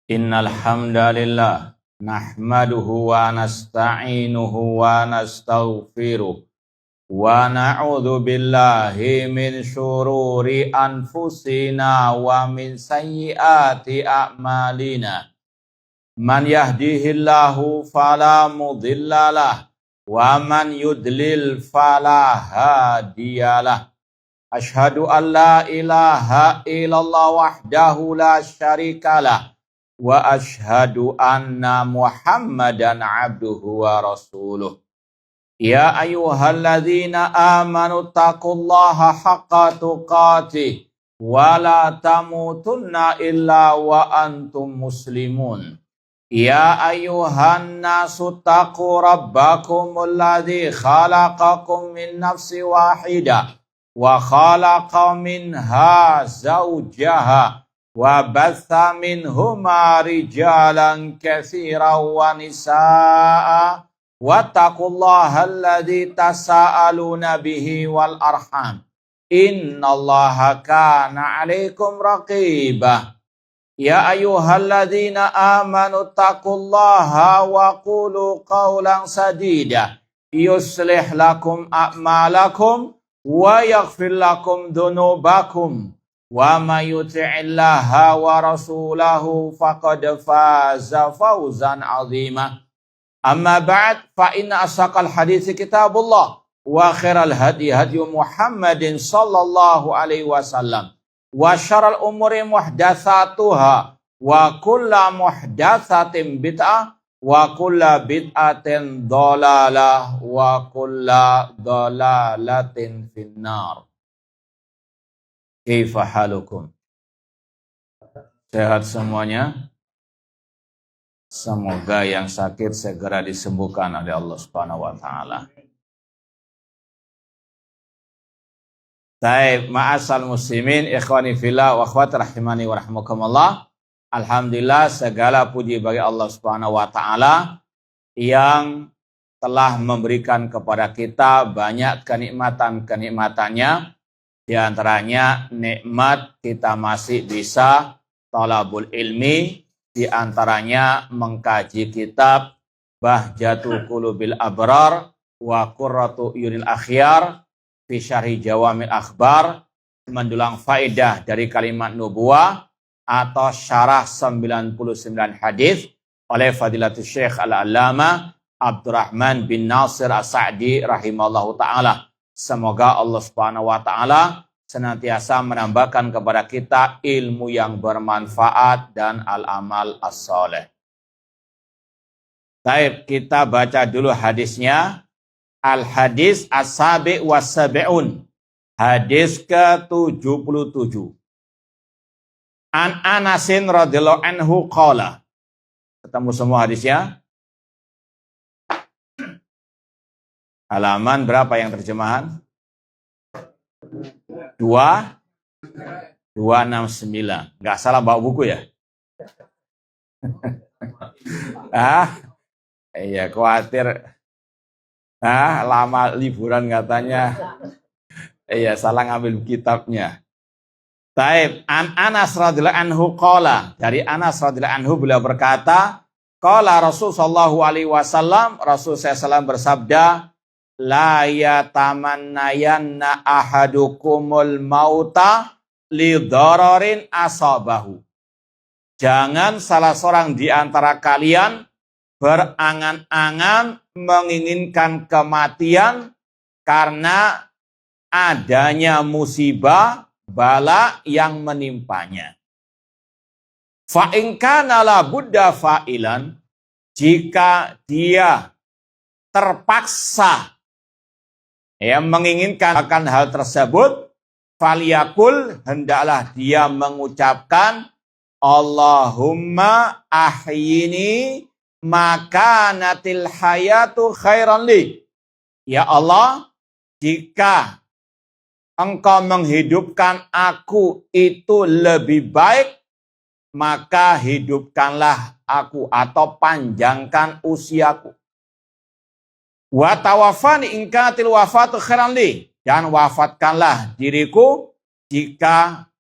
Innal hamdalillah nahmaduhu wa nasta'inuhu wa nastaghfiruh wa na'udzu billahi min syururi anfusina wa min sayyiati a'malina. Man yahdihillahu fala mudhillalah wa man yudlil fala hadiyalah. Asyhadu an la ilaha illallah wahdahu la syarikalah wa asyhadu anna Muhammadan abduhu wa rasuluh. Ya ayyuhalladzina amanu taqullaha haqqa tuqatih wa la tamutunna illa wa antum muslimun. Ya ayyuhan nasu taqu rabbakumul ladzi khalaqakum min nafsin wahidah wa khalaqa minha zawjaha wa batha minhuma rijalan katsiran wa nisaa wattaqullaha alladzi tasaaluna bihi wal arham innallaha kana 'alaikum raqibah. Ya ayyuhalladzina amanu taqullaha wa qulu qawlan sadida yuslih lakum a'malakum wa yaghfir lakum dhunubakum wa may yuti'illaha wa rasulahu faqad faza fawzan 'azima. Amma ba'd, fa inna asaqal hadits kitabullah wa khairal hadi hadyu Muhammadin sallallahu alaihi wasallam wa syarrul umuri muhdatsatuha wa kullu muhdatsatin bid'ah wa kullu bid'atin dhalalah wa kullu dhalalatin finnar. Kaifa halukum? Sehat semuanya? Semoga yang sakit segera disembuhkan oleh Allah Subhanahu wa taala. Taib, ma'asal muslimin, ikhwani fillah wa akhwat rahimani wa rahmakumullah. Alhamdulillah, segala puji bagi Allah Subhanahu wa taala yang telah memberikan kepada kita banyak kenikmatan-kenikmatannya. Di antaranya nikmat kita masih bisa talabul ilmi, di antaranya mengkaji kitab Bahjatul Qulubil Abrar wa Qurratu Yunil Akhyar fi syarhi Jawamil Akhbar, mendulang faedah dari kalimat nubuwah atau syarah 99 hadis oleh Fadilatul Syekh Al-Allamah Abdurrahman bin Nasir As-Sa'di rahimallahu taala. Semoga Allah Subhanahu wa taala senantiasa menambahkan kepada kita ilmu yang bermanfaat dan al-amal as-saleh. Baik, kita baca dulu hadisnya. Al-hadis as-sabi' was-sabi'un. Hadis ke-77. An Anasin radhiyallahu anhu qala. Ketemu semua hadisnya? Halaman berapa yang terjemahan? 269. Nggak salah bawa buku ya? Iya, khawatir. Lama liburan katanya. Iya, salah ngambil kitabnya. Taib, an Anas radhiyallahu anhu qala. Dari Anas radhiyallahu anhu beliau berkata, qala Rasul sallallahu alaihi wasallam, Rasul SAW bersabda, la yatamannayanna ahadukumul mauta li dararin asabahu. Jangan salah seorang di antara kalian berangan-angan menginginkan kematian karena adanya musibah, bala yang menimpanya. Fa in kana la budda fa'ilan, jika dia terpaksa menginginkan akan hal tersebut, faliyakul, hendaklah dia mengucapkan Allahumma ahyini makanatil hayatu khairan li. Ya Allah, jika Engkau menghidupkan aku itu lebih baik, maka hidupkanlah aku atau panjangkan usiaku. Wa tawaffani in kanatil wafatu khairan li, dan wafatkanlah diriku jika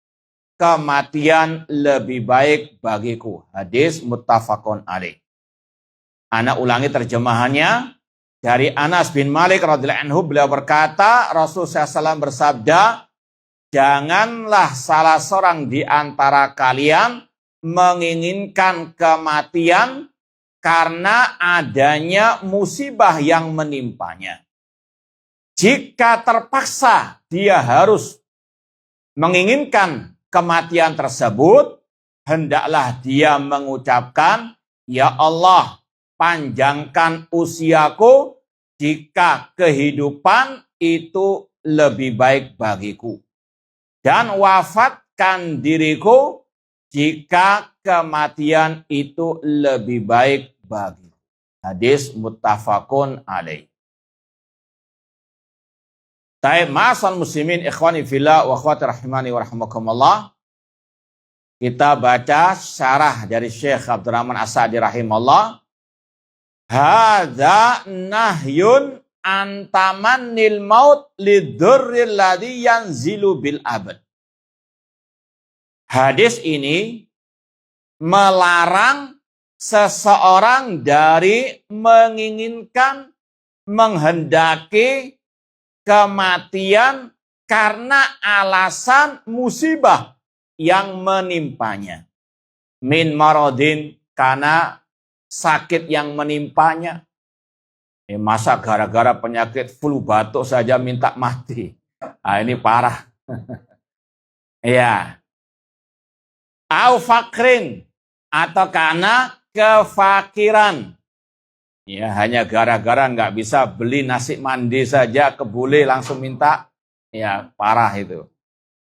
kematian lebih baik bagiku. Hadis muttafaqun alaih. Ana ulangi terjemahannya. Dari Anas bin Malik radhiyallahu anhu, beliau berkata, Rasulullah SAW bersabda, janganlah salah seorang di antara kalian menginginkan kematian karena adanya musibah yang menimpanya. Jika terpaksa dia harus menginginkan kematian tersebut, hendaklah dia mengucapkan, ya Allah, panjangkan usiaku jika kehidupan itu lebih baik bagiku. Dan wafatkan diriku jika kematian itu lebih baik bagiku. Hadis muttafaqun alaih. Taib ma'asal muslimin ikhwani fillah wa akhwati rahimani wa rahimakumullah. Kita baca syarah dari Syekh Abdurrahman As-Sa'di rahimahullah. Hadza nahyun antamannil maut lidurril ladzi yanzilu bil abad. Hadis ini melarang seseorang dari menginginkan, menghendaki kematian karena alasan musibah yang menimpanya. Min maradin, karena sakit yang menimpanya. Masa gara-gara penyakit flu batuk saja minta mati. Nah, ini parah. Ya. Au fakrin, atau karena kefakiran. Ya, hanya gara-gara nggak bisa beli nasi mandi saja kebuli langsung minta. Ya, parah itu.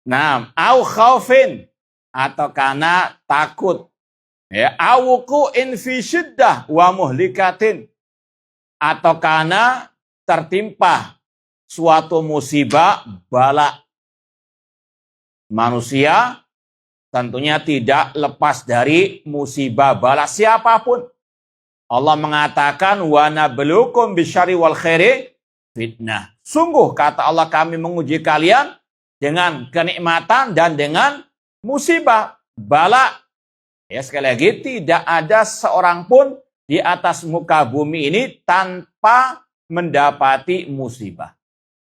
Nah, au khaufin, atau karena takut. Ya, awuku in fi syiddah wa muhlikatin, atau karena tertimpa suatu musibah bala. Manusia tentunya tidak lepas dari musibah bala siapapun. Allah mengatakan wa nabluukum bisyarri wal khairi fitnah. Sungguh kata Allah, kami menguji kalian dengan kenikmatan dan dengan musibah bala. Ya, sekali lagi, tidak ada seorang pun di atas muka bumi ini tanpa mendapati musibah.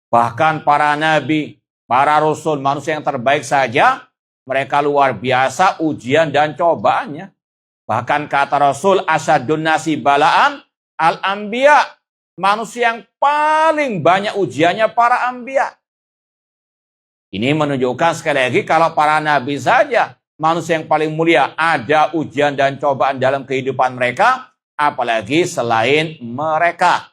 Bahkan para nabi, para rasul, manusia yang terbaik saja, mereka luar biasa ujian dan cobaannya. Bahkan kata Rasul, asyadun nasi balaan al-anbiya. Manusia yang paling banyak ujiannya para anbiya. Ini menunjukkan sekali lagi kalau para nabi saja, manusia yang paling mulia, ada ujian dan cobaan dalam kehidupan mereka, apalagi selain mereka.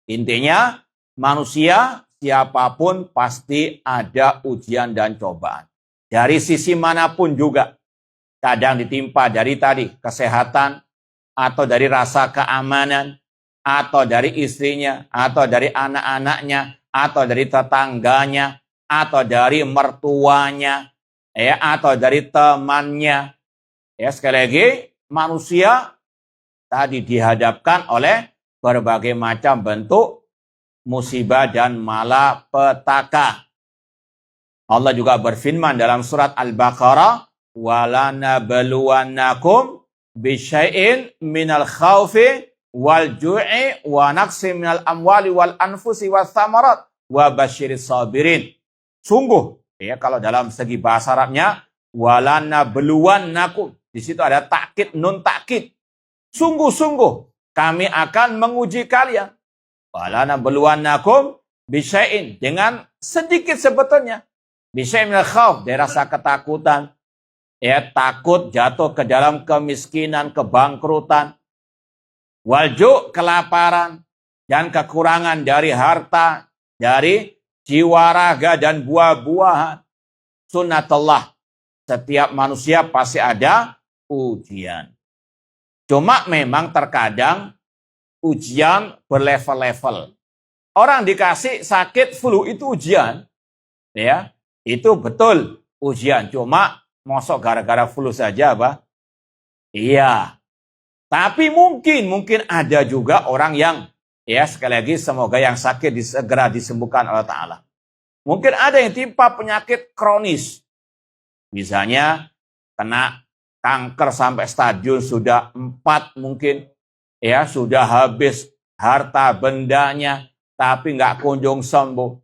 Intinya, manusia siapapun pasti ada ujian dan cobaan. Dari sisi manapun juga. Kadang ditimpa dari tadi kesehatan, atau dari rasa keamanan, atau dari istrinya, atau dari anak-anaknya, atau dari tetangganya, atau dari mertuanya, ya, atau dari temannya. Ya, sekali lagi, manusia tadi dihadapkan oleh berbagai macam bentuk musibah dan malapetaka. Allah juga berfirman dalam surat Al-Baqarah, "Walanabluwannakum bisyai'in minal khaufi wal ju'i wa naqsim minal amwali wal anfusi was samarat wa basyiris sabirin." Sungguh, ya, kalau dalam segi bahasa Arabnya, walanabluwannakum, di situ ada takkid, nun takkid. Sungguh-sungguh kami akan menguji kalian. Walanabluwannakum bisyai'in, dengan sedikit sebetulnya. Bisyai'in minal khauf, dari rasa ketakutan. Ya, takut jatuh ke dalam kemiskinan, kebangkrutan. Walju, kelaparan, dan kekurangan dari harta, dari jiwa raga dan buah-buahan. Sunnatullah, setiap manusia pasti ada ujian. Cuma memang terkadang ujian berlevel-level. Orang dikasih sakit flu itu ujian, ya, itu betul ujian. Cuma mosok gara-gara flu saja, apa? Iya. Tapi mungkin ada juga orang yang, ya, sekali lagi semoga yang sakit segera disembuhkan oleh Ta'ala. Mungkin ada yang timpa penyakit kronis. Misalnya kena kanker sampai stadium sudah 4 mungkin, ya sudah habis harta bendanya, tapi nggak kunjung sembuh.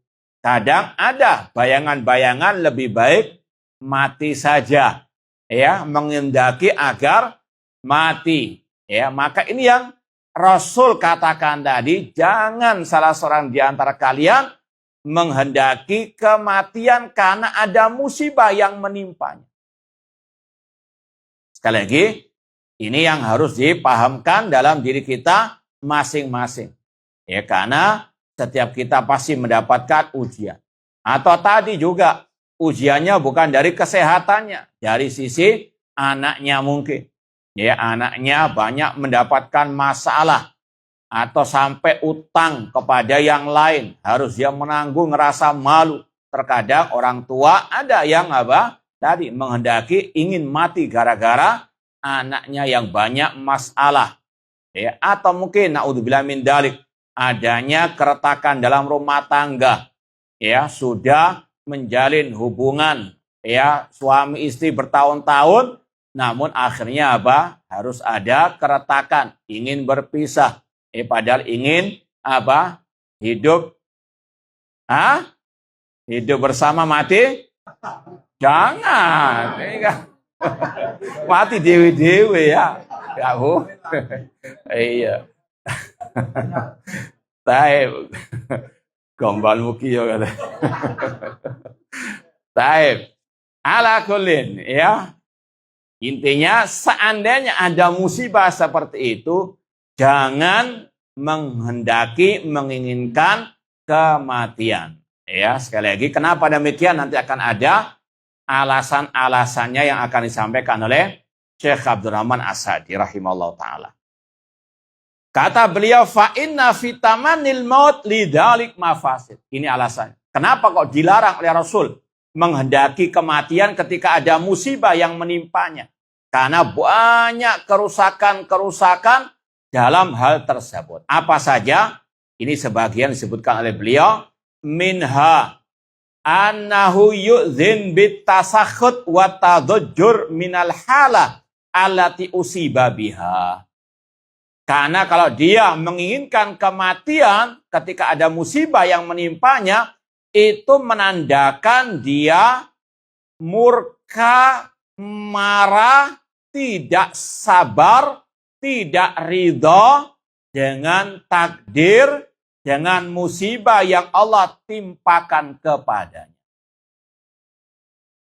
Kadang ada bayangan-bayangan lebih baik mati saja, ya, mengendaki agar mati. Ya, maka ini yang Rasul katakan tadi, jangan salah seorang di antara kalian menghendaki kematian karena ada musibah yang menimpanya. Sekali lagi, ini yang harus dipahamkan dalam diri kita masing-masing. Ya, karena setiap kita pasti mendapatkan ujian. Atau tadi juga ujiannya bukan dari kesehatannya, dari sisi anaknya mungkin. Ya, anaknya banyak mendapatkan masalah atau sampai utang kepada yang lain, harus dia menanggung, ngerasa malu. Terkadang orang tua ada yang tadi menghendaki ingin mati gara-gara anaknya yang banyak masalah. Ya, atau mungkin naudzubillah min dzalik, adanya keretakan dalam rumah tangga. Ya, sudah menjalin hubungan, ya, suami istri bertahun-tahun, namun akhirnya harus ada keretakan, ingin berpisah. Padahal ingin hidup hidup bersama mati? Jangan. Mati dewe-dewe ya. Ya, Bu. Iya. Taib. Gombal mukiyo kata. Taib. Ala kullin, ya. Intinya seandainya ada musibah seperti itu, jangan menghendaki, menginginkan kematian. Ya, sekali lagi, kenapa demikian? Nanti akan ada alasan-alasannya yang akan disampaikan oleh Syekh Abdurrahman As-Sa'di rahimahullah ta'ala. Kata beliau, fa inna fitamanil maut lidzalik mafasid. Ini alasannya. Kenapa kok dilarang oleh Rasul menghendaki kematian ketika ada musibah yang menimpanya? Karena banyak kerusakan-kerusakan dalam hal tersebut. Apa saja? Ini sebagian disebutkan oleh beliau. Minha annahu yu'zin bitasakhut wa tadajjur minal halah allati usiba biha. Karena kalau dia menginginkan kematian ketika ada musibah yang menimpanya, itu menandakan dia murka, marah, tidak sabar, tidak ridho dengan takdir, dengan musibah yang Allah timpakan kepadanya.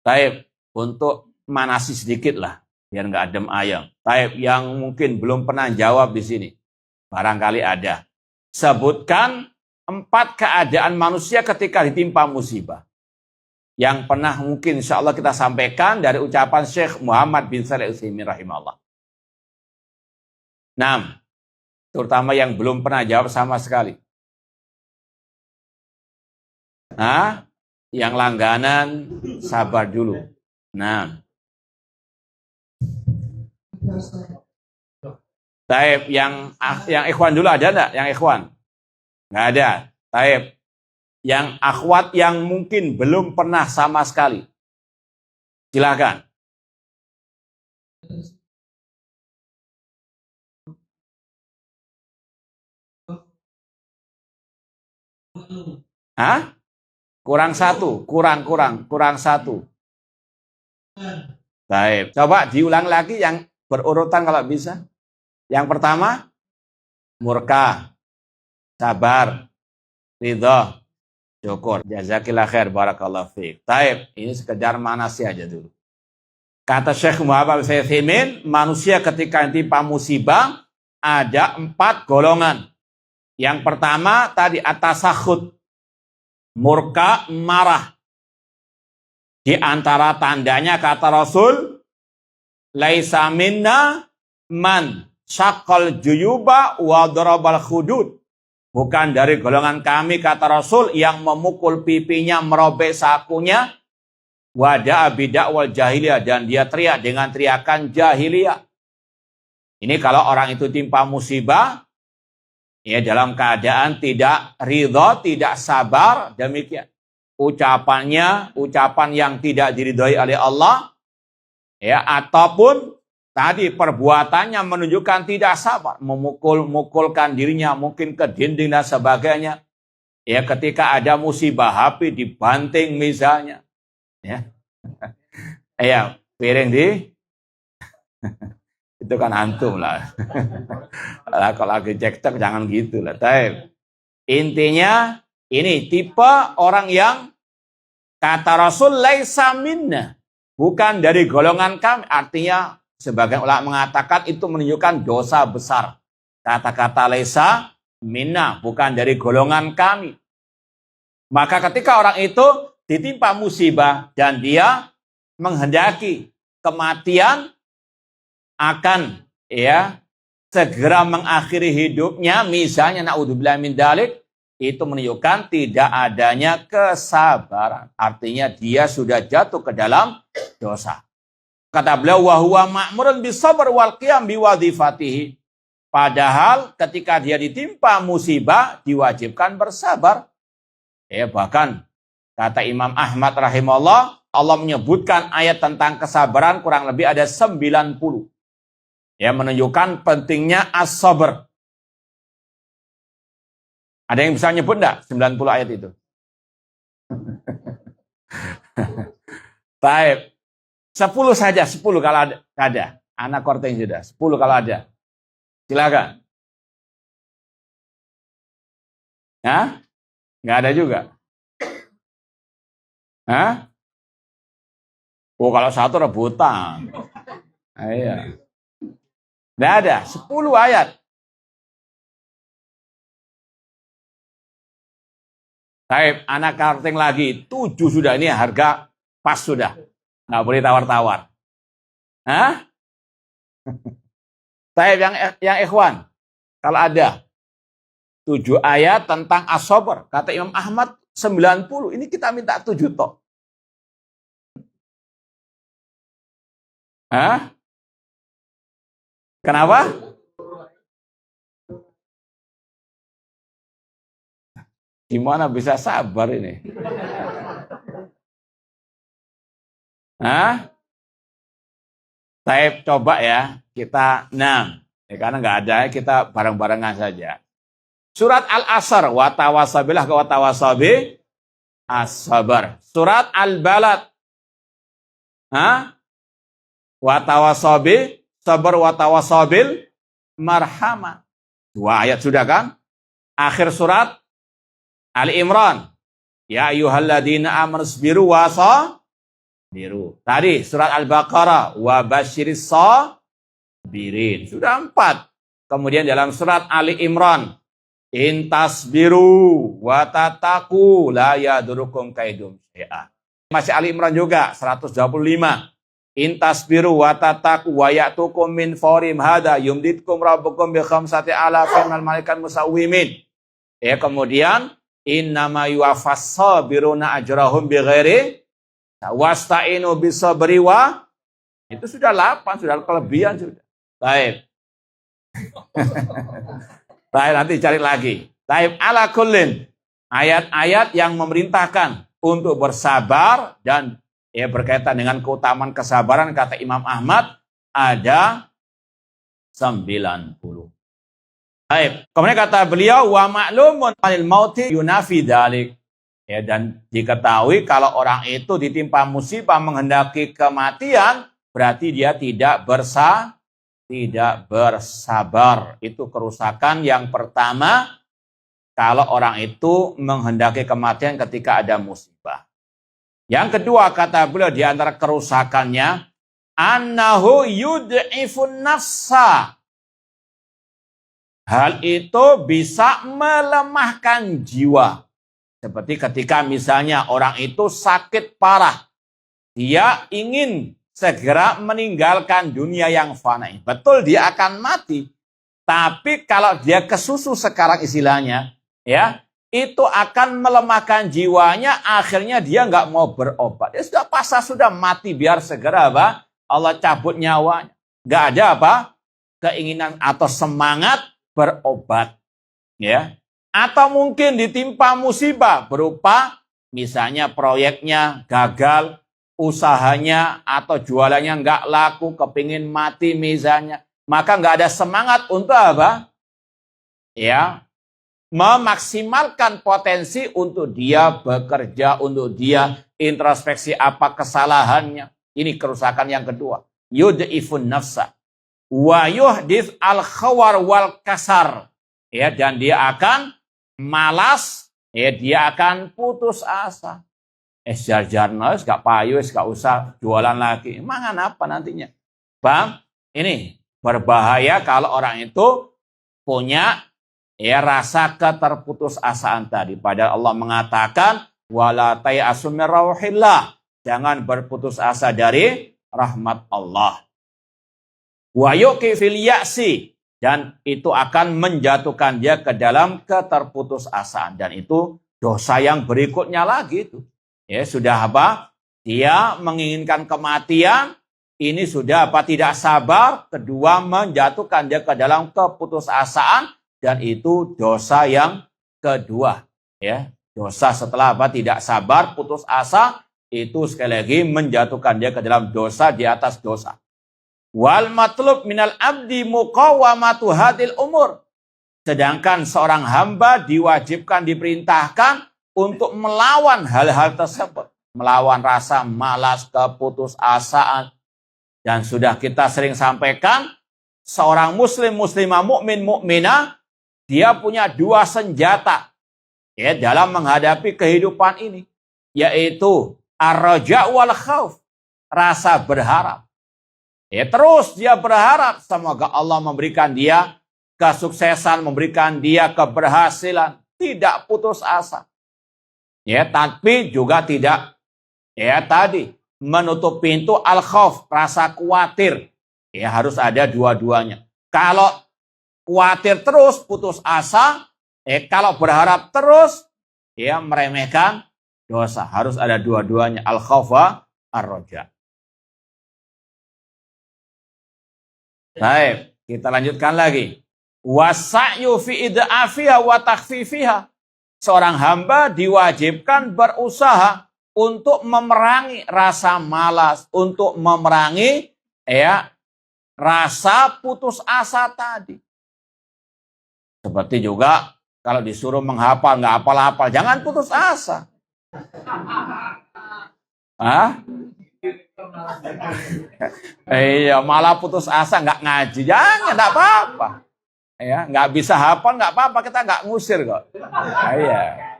Taib, untuk manasi sedikit lah, biar nggak adem ayam. Taib, yang mungkin belum pernah jawab di sini, barangkali ada. Sebutkan 4 keadaan manusia ketika ditimpa musibah. Yang pernah mungkin insya Allah kita sampaikan dari ucapan Syekh Muhammad bin Shalih Al-Utsaimin rahimahullah. 6. Terutama yang belum pernah jawab sama sekali. Nah, yang langganan sabar dulu. Nah, Taib, yang ikhwan dulu ada enggak? Yang ikhwan? Enggak ada. Taib. Yang akhwat yang mungkin belum pernah sama sekali. Silakan. Hah? Kurang 1, kurang 1. Baik, coba diulang lagi yang berurutan kalau bisa. Yang pertama, murka, sabar, ridho, syukur. Jazakillah khair, barakallahu fiik. Baik, ini sekedar manasi aja dulu. Kata Syekh Muhammad bin Shalih Al-Utsaimin, manusia ketika ditimpa musibah ada 4 golongan. Yang pertama tadi atasakhut, murka, marah. Di antara tandanya kata Rasul, laisa minna man syaqqal juyuba wa darabal khudud. Bukan dari golongan kami kata Rasul yang memukul pipinya, merobek sakunya, wada'a bidakwal jahiliyah, dan dia teriak dengan teriakan jahiliyah. Ini kalau orang itu timpa musibah, ya dalam keadaan tidak ridho, tidak sabar, demikian. ucapannya ucapan yang tidak diridhoi oleh Allah, ya, ataupun tadi perbuatannya menunjukkan tidak sabar, memukulkan dirinya mungkin ke dinding dan sebagainya. Ya, ketika ada musibah HP dibanting misalnya, ya. Ya, piring itu kan antum lah. Kalau lagi cekcok jangan gitu lah. Tapi intinya ini tipe orang yang kata Rasul laisa minna, bukan dari golongan kami. Artinya sebagian ulama mengatakan itu menunjukkan dosa besar. Kata-kata laisa minna, bukan dari golongan kami. Maka ketika orang itu ditimpa musibah dan dia menghendaki kematian, akan ya segera mengakhiri hidupnya, misalnya naudzubillah min dzalik, itu menunjukkan tidak adanya kesabaran. Artinya dia sudah jatuh ke dalam dosa. Kata beliau, wa huwa ma'murun bis-sabr wal qiyam biwadhifatihi. Padahal ketika dia ditimpa musibah diwajibkan bersabar. Ya, bahkan kata Imam Ahmad rahimahullah, Allah menyebutkan ayat tentang kesabaran kurang lebih ada 90. Ya, menunjukkan pentingnya as-sabr. Ada yang bisa nyebut enggak 90 ayat itu? Baik. 10 saja, 10 kalau ada. Anak korting sudah, 10 kalau ada. Silakan. Hah? Enggak ada juga. Hah? Oh, kalau satu rebutan. Iya. Enggak ada, 10 ayat. Baik, anak karting lagi, 7 sudah. Ini harga pas sudah. Nggak boleh tawar-tawar. Hah? Baik, yang ikhwan. Kalau ada 7 ayat tentang as-sabr. Kata Imam Ahmad 90. Ini kita minta 7 tok. Hah? Kenapa? Gimana bisa sabar ini? Hah? Saya coba ya, kita 6. Ya, karena nggak ada, kita bareng-barengan saja. Surat Al-Asr, wa tawasabilah wa tawasabi as-sabar. Surat Al-Balad, wa tawasabi sabar wa tawasabil marhamah. 2 ayat sudah kan? Akhir surat Ali Imran. Ya ayyuhalladzina amanu sabiru wa sabiru. Tadi surat Al-Baqarah wa basyiris sabirin. Sudah 4. Kemudian dalam surat Ali Imran, in tasbiru wa tataku la yadurukum kaidum syai'a. Masih Ali Imran juga 125. In tasbiru wa tataku wa ya'tukum min fawrim hada yumditkum rabbukum bi khamsati alafin minal malaikat musawwimin. Ya, kemudian innama yuwaffas sabiruna ajrahum bighairi wasta'inu bisabri wa, itu sudah 8, sudah kelebihan sudah. Baik. Baik, nanti cari lagi. Baik, ala kullin, ayat-ayat yang memerintahkan untuk bersabar dan ya berkaitan dengan keutamaan kesabaran, kata Imam Ahmad ada 90. Baik. Kemudian kata beliau, wa ma'lumun anil mauti yunafi dzalik. Ya, dan diketahui kalau orang itu ditimpa musibah menghendaki kematian, berarti dia tidak bersabar. Itu kerusakan yang pertama kalau orang itu menghendaki kematian ketika ada musibah. Yang kedua, kata beliau, di antara kerusakannya, annahu yud'ifun nafsa. Hal itu bisa melemahkan jiwa. Seperti ketika misalnya orang itu sakit parah. Dia ingin segera meninggalkan dunia yang fana. Betul, dia akan mati. Tapi kalau dia kesusu sekarang istilahnya, ya, itu akan melemahkan jiwanya, akhirnya dia nggak mau berobat. Dia sudah pasrah, sudah mati, biar segera apa? Allah cabut nyawanya. Nggak ada apa? Keinginan atau semangat berobat. Ya. Atau mungkin ditimpa musibah berupa misalnya proyeknya gagal, usahanya atau jualannya nggak laku, kepingin mati misalnya, maka nggak ada semangat untuk apa? Ya, memaksimalkan potensi untuk dia bekerja, untuk dia introspeksi apa kesalahannya. Ini kerusakan yang kedua. Yud'ifun nafsa wa yuhdith al-khawar wal kasar. Ya, dan dia akan malas, ya, dia akan putus asa. Jar-jarno gak payu, gak usah jualan lagi. Mangan apa nantinya? Bang, ini berbahaya kalau orang itu punya ya rasa keterputusasaan tadi. Padahal Allah mengatakan wala tay'asu min rauhillah. Jangan berputus asa dari rahmat Allah. Wa yuqi fil ya'si, dan itu akan menjatuhkan dia ke dalam keterputusasaan, dan itu dosa yang berikutnya lagi itu. Ya, sudah apa? Dia menginginkan kematian, ini sudah apa? Tidak sabar, kedua menjatuhkan dia ke dalam keputusasaan, dan itu dosa yang kedua. Ya, dosa setelah apa? Tidak sabar, putus asa, itu sekali lagi menjatuhkan dia ke dalam dosa di atas dosa. Wal matlub minal abdi muqawamatu hadil umur. Sedangkan seorang hamba diwajibkan, diperintahkan untuk melawan hal-hal tersebut. Melawan rasa malas, keputusasaan. Dan sudah kita sering sampaikan, seorang muslim, muslimah, mukmin, mukminah, dia punya dua senjata ya, dalam menghadapi kehidupan ini. Yaitu ar-raja' wal khauf, rasa berharap. Ya, terus dia berharap semoga Allah memberikan dia kesuksesan, memberikan dia keberhasilan, tidak putus asa. Ya, tapi juga tidak ya tadi menutup pintu al-khauf, rasa khawatir. Ya, harus ada dua-duanya. Kalau khawatir terus putus asa, kalau berharap terus ya meremehkan dosa. Harus ada dua-duanya, al-khauf wa ar-raja. Baik, kita lanjutkan lagi. Wasa'yu fi id'afiha wa takhfifiha. Seorang hamba diwajibkan berusaha untuk memerangi rasa malas, untuk memerangi ya rasa putus asa tadi. Seperti juga kalau disuruh menghafal nggak hafal-hafal, jangan putus asa. Iya, malah putus asa nggak ngaji, jangan, nggak apa-apa. Ya, nggak bisa hafal nggak apa-apa, kita nggak ngusir kok. Iya.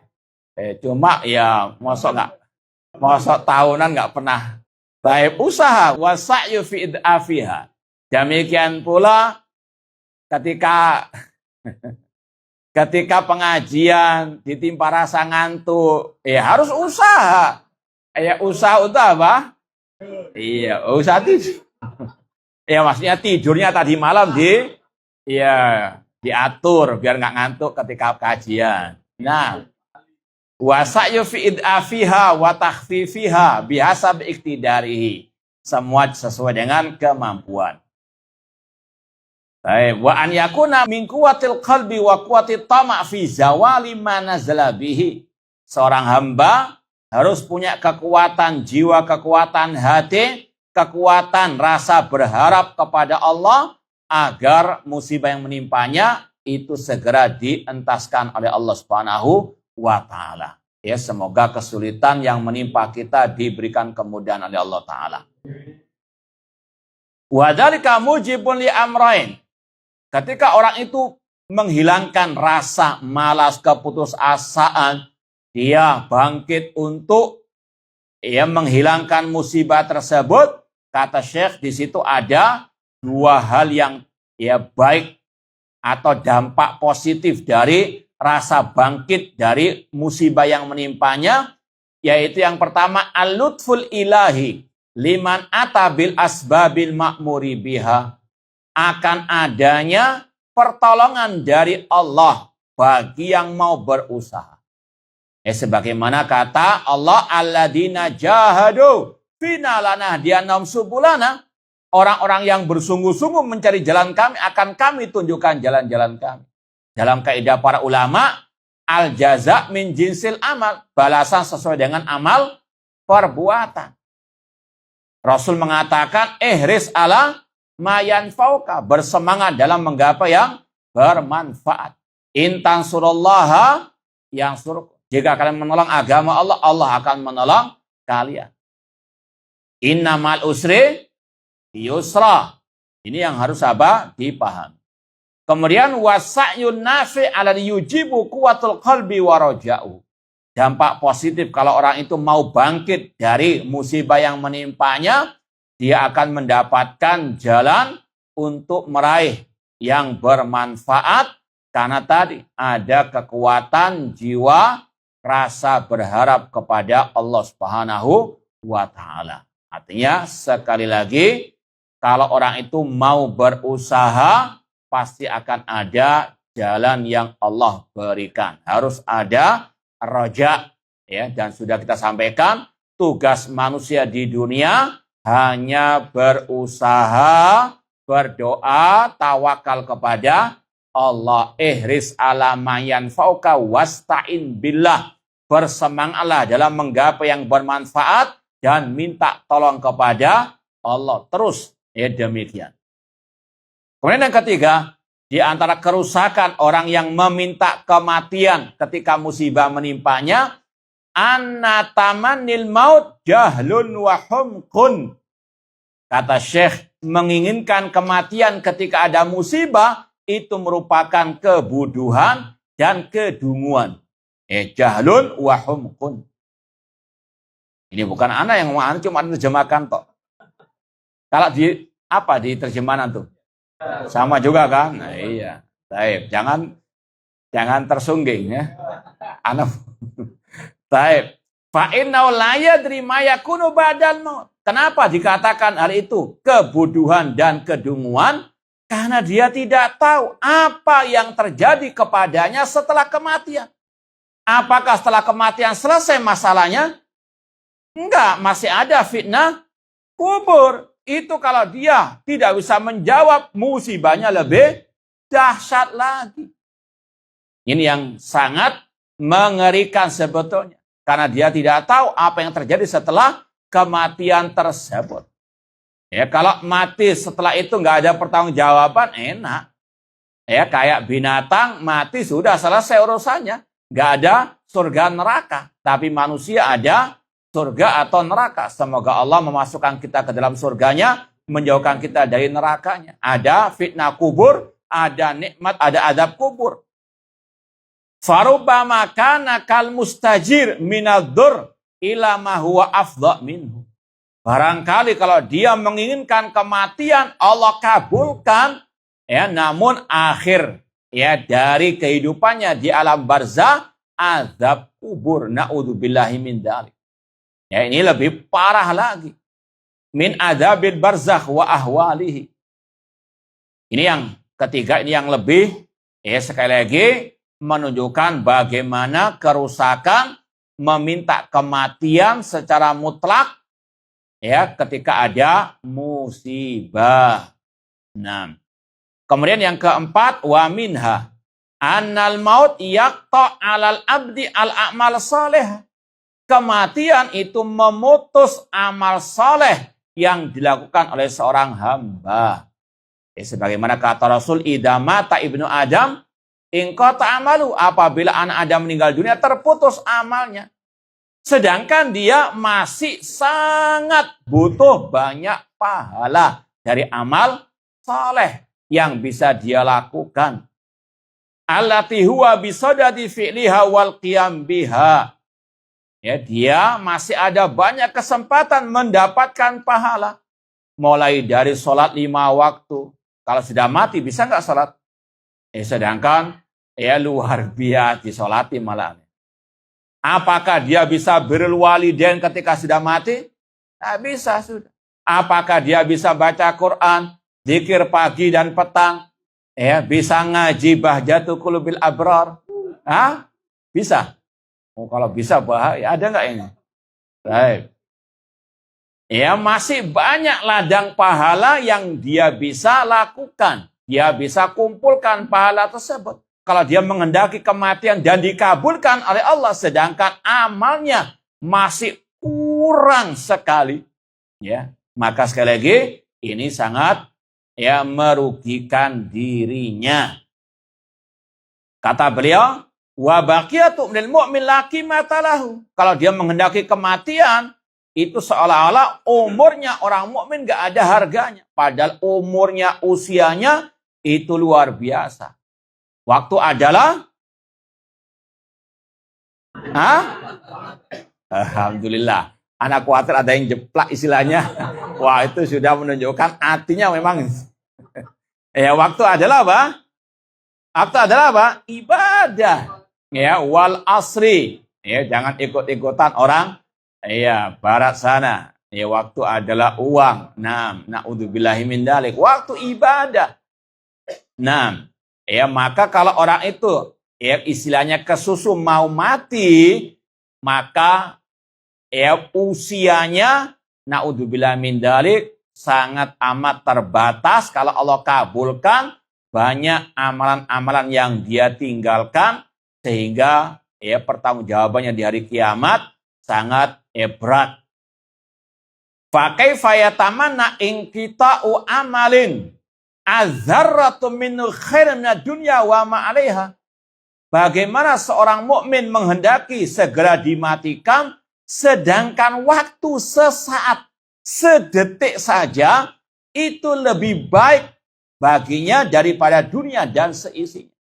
Cuma ya mosok tahunan nggak pernah. Baik, usaha wasa'yu fi id'afiha. Demikian pula ketika pengajian ditimpa rasa ngantuk, ya harus usaha. Ya, usaha untuk apa? Iya, usaha tidur. Ya, maksudnya tidurnya tadi malam diatur biar nggak ngantuk ketika kajian. Nah, wasa'yu fi id'afiha wa takhfifiha bihasab iktidarihi. Semua sesuai dengan kemampuan. Baik, wa an yakuna min quwwatil qalbi wa quwwatit tama' fi zawali ma nazala bihi. Seorang hamba harus punya kekuatan jiwa, kekuatan hati, kekuatan rasa berharap kepada Allah agar musibah yang menimpanya itu segera dientaskan oleh Allah Subhanahu wa taala. Ya, semoga kesulitan yang menimpa kita diberikan kemudahan oleh Allah taala. Wa dzalika mujibun li amrain. Ketika orang itu menghilangkan rasa malas, keputusasaan, dia bangkit untuk menghilangkan musibah tersebut. Kata Syekh, di situ ada dua hal yang baik atau dampak positif dari rasa bangkit dari musibah yang menimpanya, yaitu yang pertama al-lutful ilahi liman atabil asbabil ma'muri biha, akan adanya pertolongan dari Allah bagi yang mau berusaha. Sebagaimana kata Allah, alladzina jahadu fina lanahdiyannahum subulana, orang-orang yang bersungguh-sungguh mencari jalan kami akan kami tunjukkan jalan-jalan kami. Dalam kaidah para ulama, Al jaza min jinsil amal. Balasan sesuai dengan amal perbuatan. Rasul mengatakan, ihris ala mayan fauka. Bersemangat dalam menggapai yang bermanfaat. Intan surallaha yang suruh. Jika kalian menolong agama Allah, Allah akan menolong kalian. Innamal usri yusra. Ini yang harus dipahami. Kemudian wasa'yun nafi ala yujibu kuwatul qalbi wa raja'u. Dampak positif kalau orang itu mau bangkit dari musibah yang menimpanya, dia akan mendapatkan jalan untuk meraih yang bermanfaat karena tadi ada kekuatan jiwa rasa berharap kepada Allah Subhanahu wa taala. Artinya sekali lagi kalau orang itu mau berusaha pasti akan ada jalan yang Allah berikan. Harus ada roja ya, dan sudah kita sampaikan tugas manusia di dunia hanya berusaha, berdoa, tawakal kepada Allah. Ihris ala mayan fauka wasta'in billah. Bersemangatlah dalam menggapai yang bermanfaat dan minta tolong kepada Allah. Terus ya demikian. Kemudian yang ketiga, di antara kerusakan orang yang meminta kematian ketika musibah menimpanya, anatamanil maut jahlun wa humqun. Kata Syekh, menginginkan kematian ketika ada musibah itu merupakan kebodohan dan kedunguan. Jahlun wa humqun. Ini bukan anak yang mau, cuma terjemahkan toh. Kalau di terjemahan tuh? Sama juga kan? Nah, iya. Baik, jangan tersungging ya. Anak. Baik. Fa innahu la yadri ma yakunu ba'dal maut. Kenapa dikatakan hal itu kebodohan dan kedunguan? Karena dia tidak tahu apa yang terjadi kepadanya setelah kematian. Apakah setelah kematian selesai masalahnya? Enggak, masih ada fitnah kubur. Itu kalau dia tidak bisa menjawab, musibahnya lebih dahsyat lagi. Ini yang sangat mengerikan sebetulnya. Karena dia tidak tahu apa yang terjadi setelah kematian tersebut. Ya, kalau mati setelah itu nggak ada pertanggungjawaban, enak. Ya, kayak binatang mati sudah selesai urusannya. Nggak ada surga neraka. Tapi manusia ada surga atau neraka. Semoga Allah memasukkan kita ke dalam surganya, menjauhkan kita dari nerakanya. Ada fitnah kubur, ada nikmat, ada adab kubur. Farubbama kana kal mustajir minaddur ila ma huwa afdha minhu. Barangkali kalau dia menginginkan kematian, Allah kabulkan, ya, namun akhir ya dari kehidupannya di alam barzah azab kubur. Naudzubillahi min dzalik. Ya, ini lebih parah lagi. Min adzabil barzakh wa ahwalihi. Ini yang ketiga, ini yang lebih sekali lagi menunjukkan bagaimana kerusakan meminta kematian secara mutlak ya ketika ada musibah. Nah, kemudian yang keempat, wa minha annal maut yaqta 'alal abdi al-a'mal salih. Kematian itu memutus amal saleh yang dilakukan oleh seorang hamba. Sebagaimana kata Rasul, idza mata ibnu Adam inqata amalu. Apabila anak Adam meninggal dunia, terputus amalnya. Sedangkan dia masih sangat butuh banyak pahala dari amal saleh yang bisa dia lakukan. Allati huwa bisadadi fi'liha wal qiyam biha. Ya, dia masih ada banyak kesempatan mendapatkan pahala. Mulai dari sholat 5 waktu. Kalau sudah mati bisa nggak sholat? Sedangkan luar biasa disolati malah. Apakah dia bisa birrul walidain ketika sudah mati? Tidak bisa sudah. Apakah dia bisa baca Quran, zikir pagi dan petang? Bisa ngaji bahjatul qulubil abrar? Bisa. Kalau bisa bahaya, ada nggak ini? Baik. Ya, masih banyak ladang pahala yang dia bisa lakukan. Dia bisa kumpulkan pahala tersebut. kalau dia menghendaki kematian dan dikabulkan oleh Allah, sedangkan amalnya masih kurang sekali, ya, maka sekali lagi ini sangat ya merugikan dirinya. Kata beliau, wa baqiyatu minal mu'min la qimata lahu. Kalau dia menghendaki kematian, itu seolah-olah umurnya orang mukmin gak ada harganya. Padahal umurnya, usianya itu luar biasa. Waktu adalah Alhamdulillah. Anak khawatir ada yang jeplak istilahnya. Wah, itu sudah menunjukkan artinya memang. Ya, waktu adalah apa? Waktu adalah apa? Ibadah. Ya, wal asri. Ya, jangan ikut-ikutan orang ya barat sana. Ya, waktu adalah uang. Na'udzubillahi min dzalik. Waktu ibadah. Ya, maka kalau orang itu ya istilahnya kesusu mau mati, maka ya usianya na'udzubillahi min dzalik sangat amat terbatas. Kalau Allah kabulkan, banyak amalan-amalan yang dia tinggalkan, sehingga ya pertanggungjawabannya di hari kiamat sangat berat. Fa kaifa yatamanna inqita'u amalin azzarratu min khairin dunya wa ma 'alaiha. Bagaimana seorang mukmin menghendaki segera dimatikan, sedangkan waktu sesaat, sedetik saja itu lebih baik baginya daripada dunia dan seisinya.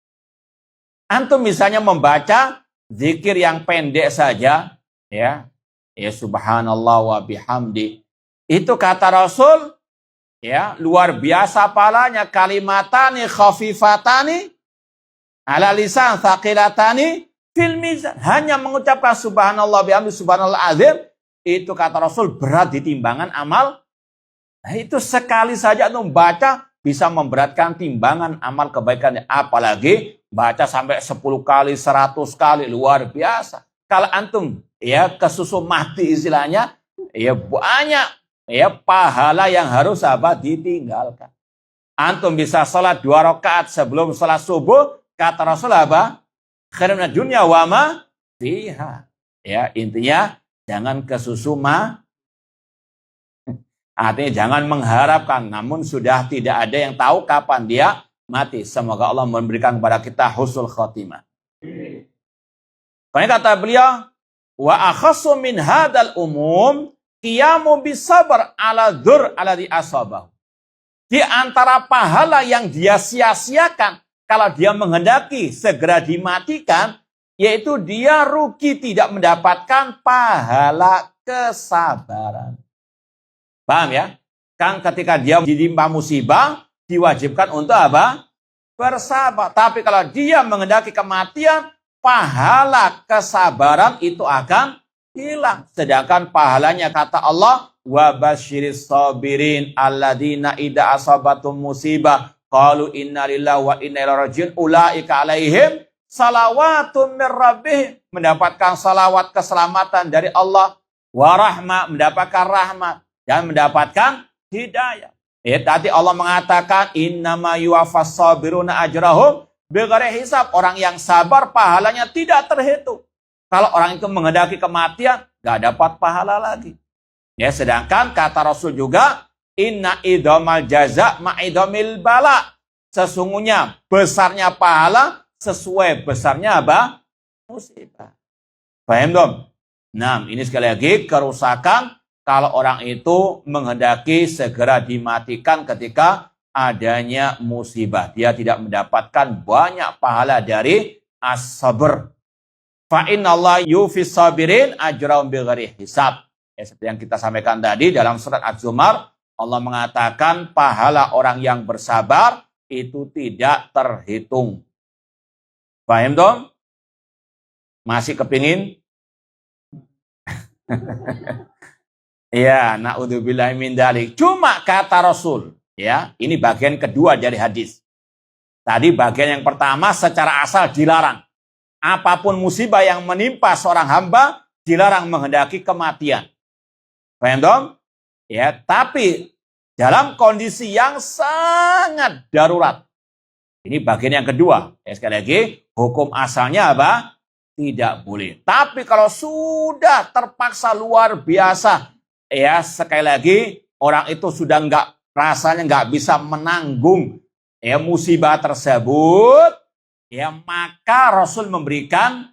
Antum misalnya membaca zikir yang pendek saja, ya subhanallah wa bihamdi. Itu kata Rasul, ya luar biasa pahalanya, kalimatani khafifatani ala lisan thaqilatani fil mizan. Hanya mengucapkan subhanallah bihamdi, subhanallah azim, itu kata Rasul berat di timbangan amal. Nah, itu sekali saja membaca bisa memberatkan timbangan amal kebaikannya. Apalagi baca sampai 10 kali, 100 kali, luar biasa. Kalau antum ya kesusu mati istilahnya, ya banyak ya pahala yang harus sahabat ditinggalkan. Antum bisa sholat 2 rakaat sebelum sholat subuh, kata Rasul apa? Khairun dunya wa ma fiha. Ya, intinya jangan kesusu mati. Artinya jangan mengharapkan, namun sudah tidak ada yang tahu kapan dia mati. Semoga Allah memberikan kepada kita husnul khotimah. Karena kata beliau, wa akhassu min hadal umum qiyamu bisabar ala dzur alladhi asabahu. Di antara pahala yang dia sia-siakan kalau dia menghendaki segera dimatikan, yaitu dia rugi tidak mendapatkan pahala kesabaran. Paham ya? Kan ketika dia ditimpa musibah, diwajibkan untuk apa? Bersabar. Tapi kalau dia menghendaki kematian, pahala kesabaran itu akan hilang. Sedangkan pahalanya kata Allah, wa basyiris sabirin alladzina idza asabatum musibah qalu inna lillahi wa inna ilaihi raji'un ulaika alaihim salawatun mir rabbihim, mendapatkan salawat keselamatan dari Allah, wa rahmah, mendapatkan rahmat dan mendapatkan hidayah. Tadi Allah mengatakan innama yuwaffas sabiruna ajrahum bighairi hisab. Orang yang sabar pahalanya tidak terhitung. Kalau orang itu menghendaki kematian, gak dapat pahala lagi. Ya, sedangkan kata Rasul juga, inna idhamal jaza ma'idhamil bala. Sesungguhnya besarnya pahala sesuai besarnya apa? Musibah. Paham dong? Nah, ini sekali lagi kerusakan kalau orang itu menghendaki segera dimatikan ketika adanya musibah. Dia tidak mendapatkan banyak pahala dari as-sabr. Fa innallaha yufis sabirin ajrahum bighairi hisab. Ya, seperti yang kita sampaikan tadi dalam surat Az-Zumar, Allah mengatakan pahala orang yang bersabar itu tidak terhitung. Paham dong? Masih kepingin? Ya, na'udzubillahi min dzalik. Cuma kata Rasul, ya, ini bagian kedua dari hadis. Tadi bagian yang pertama secara asal dilarang. Apapun musibah yang menimpa seorang hamba, dilarang menghendaki kematian. Paham dong? Ya, tapi dalam kondisi yang sangat darurat. Ini bagian yang kedua. Ya, sekali lagi, hukum asalnya apa? Tidak boleh. Tapi kalau sudah terpaksa luar biasa, ya sekali lagi, orang itu sudah rasanya nggak bisa menanggung ya musibah tersebut, ya maka Rasul memberikan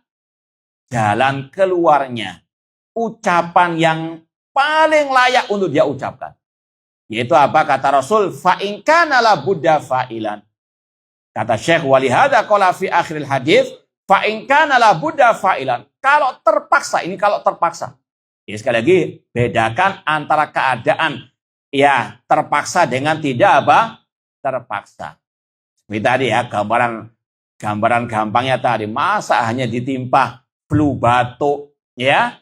jalan keluarnya. Ucapan yang paling layak untuk dia ucapkan. Yaitu apa kata Rasul? Fa in kana la budda fa'ilan. Kata Syekh walihada qala fi akhiril hadis, fa in kana la budda fa'ilan. Kalau terpaksa, ini kalau terpaksa. Ya sekali lagi bedakan antara keadaan ya terpaksa dengan tidak apa? Terpaksa. Seperti tadi ya gambaran gampangnya tadi, masa hanya ditimpa flu batuk ya?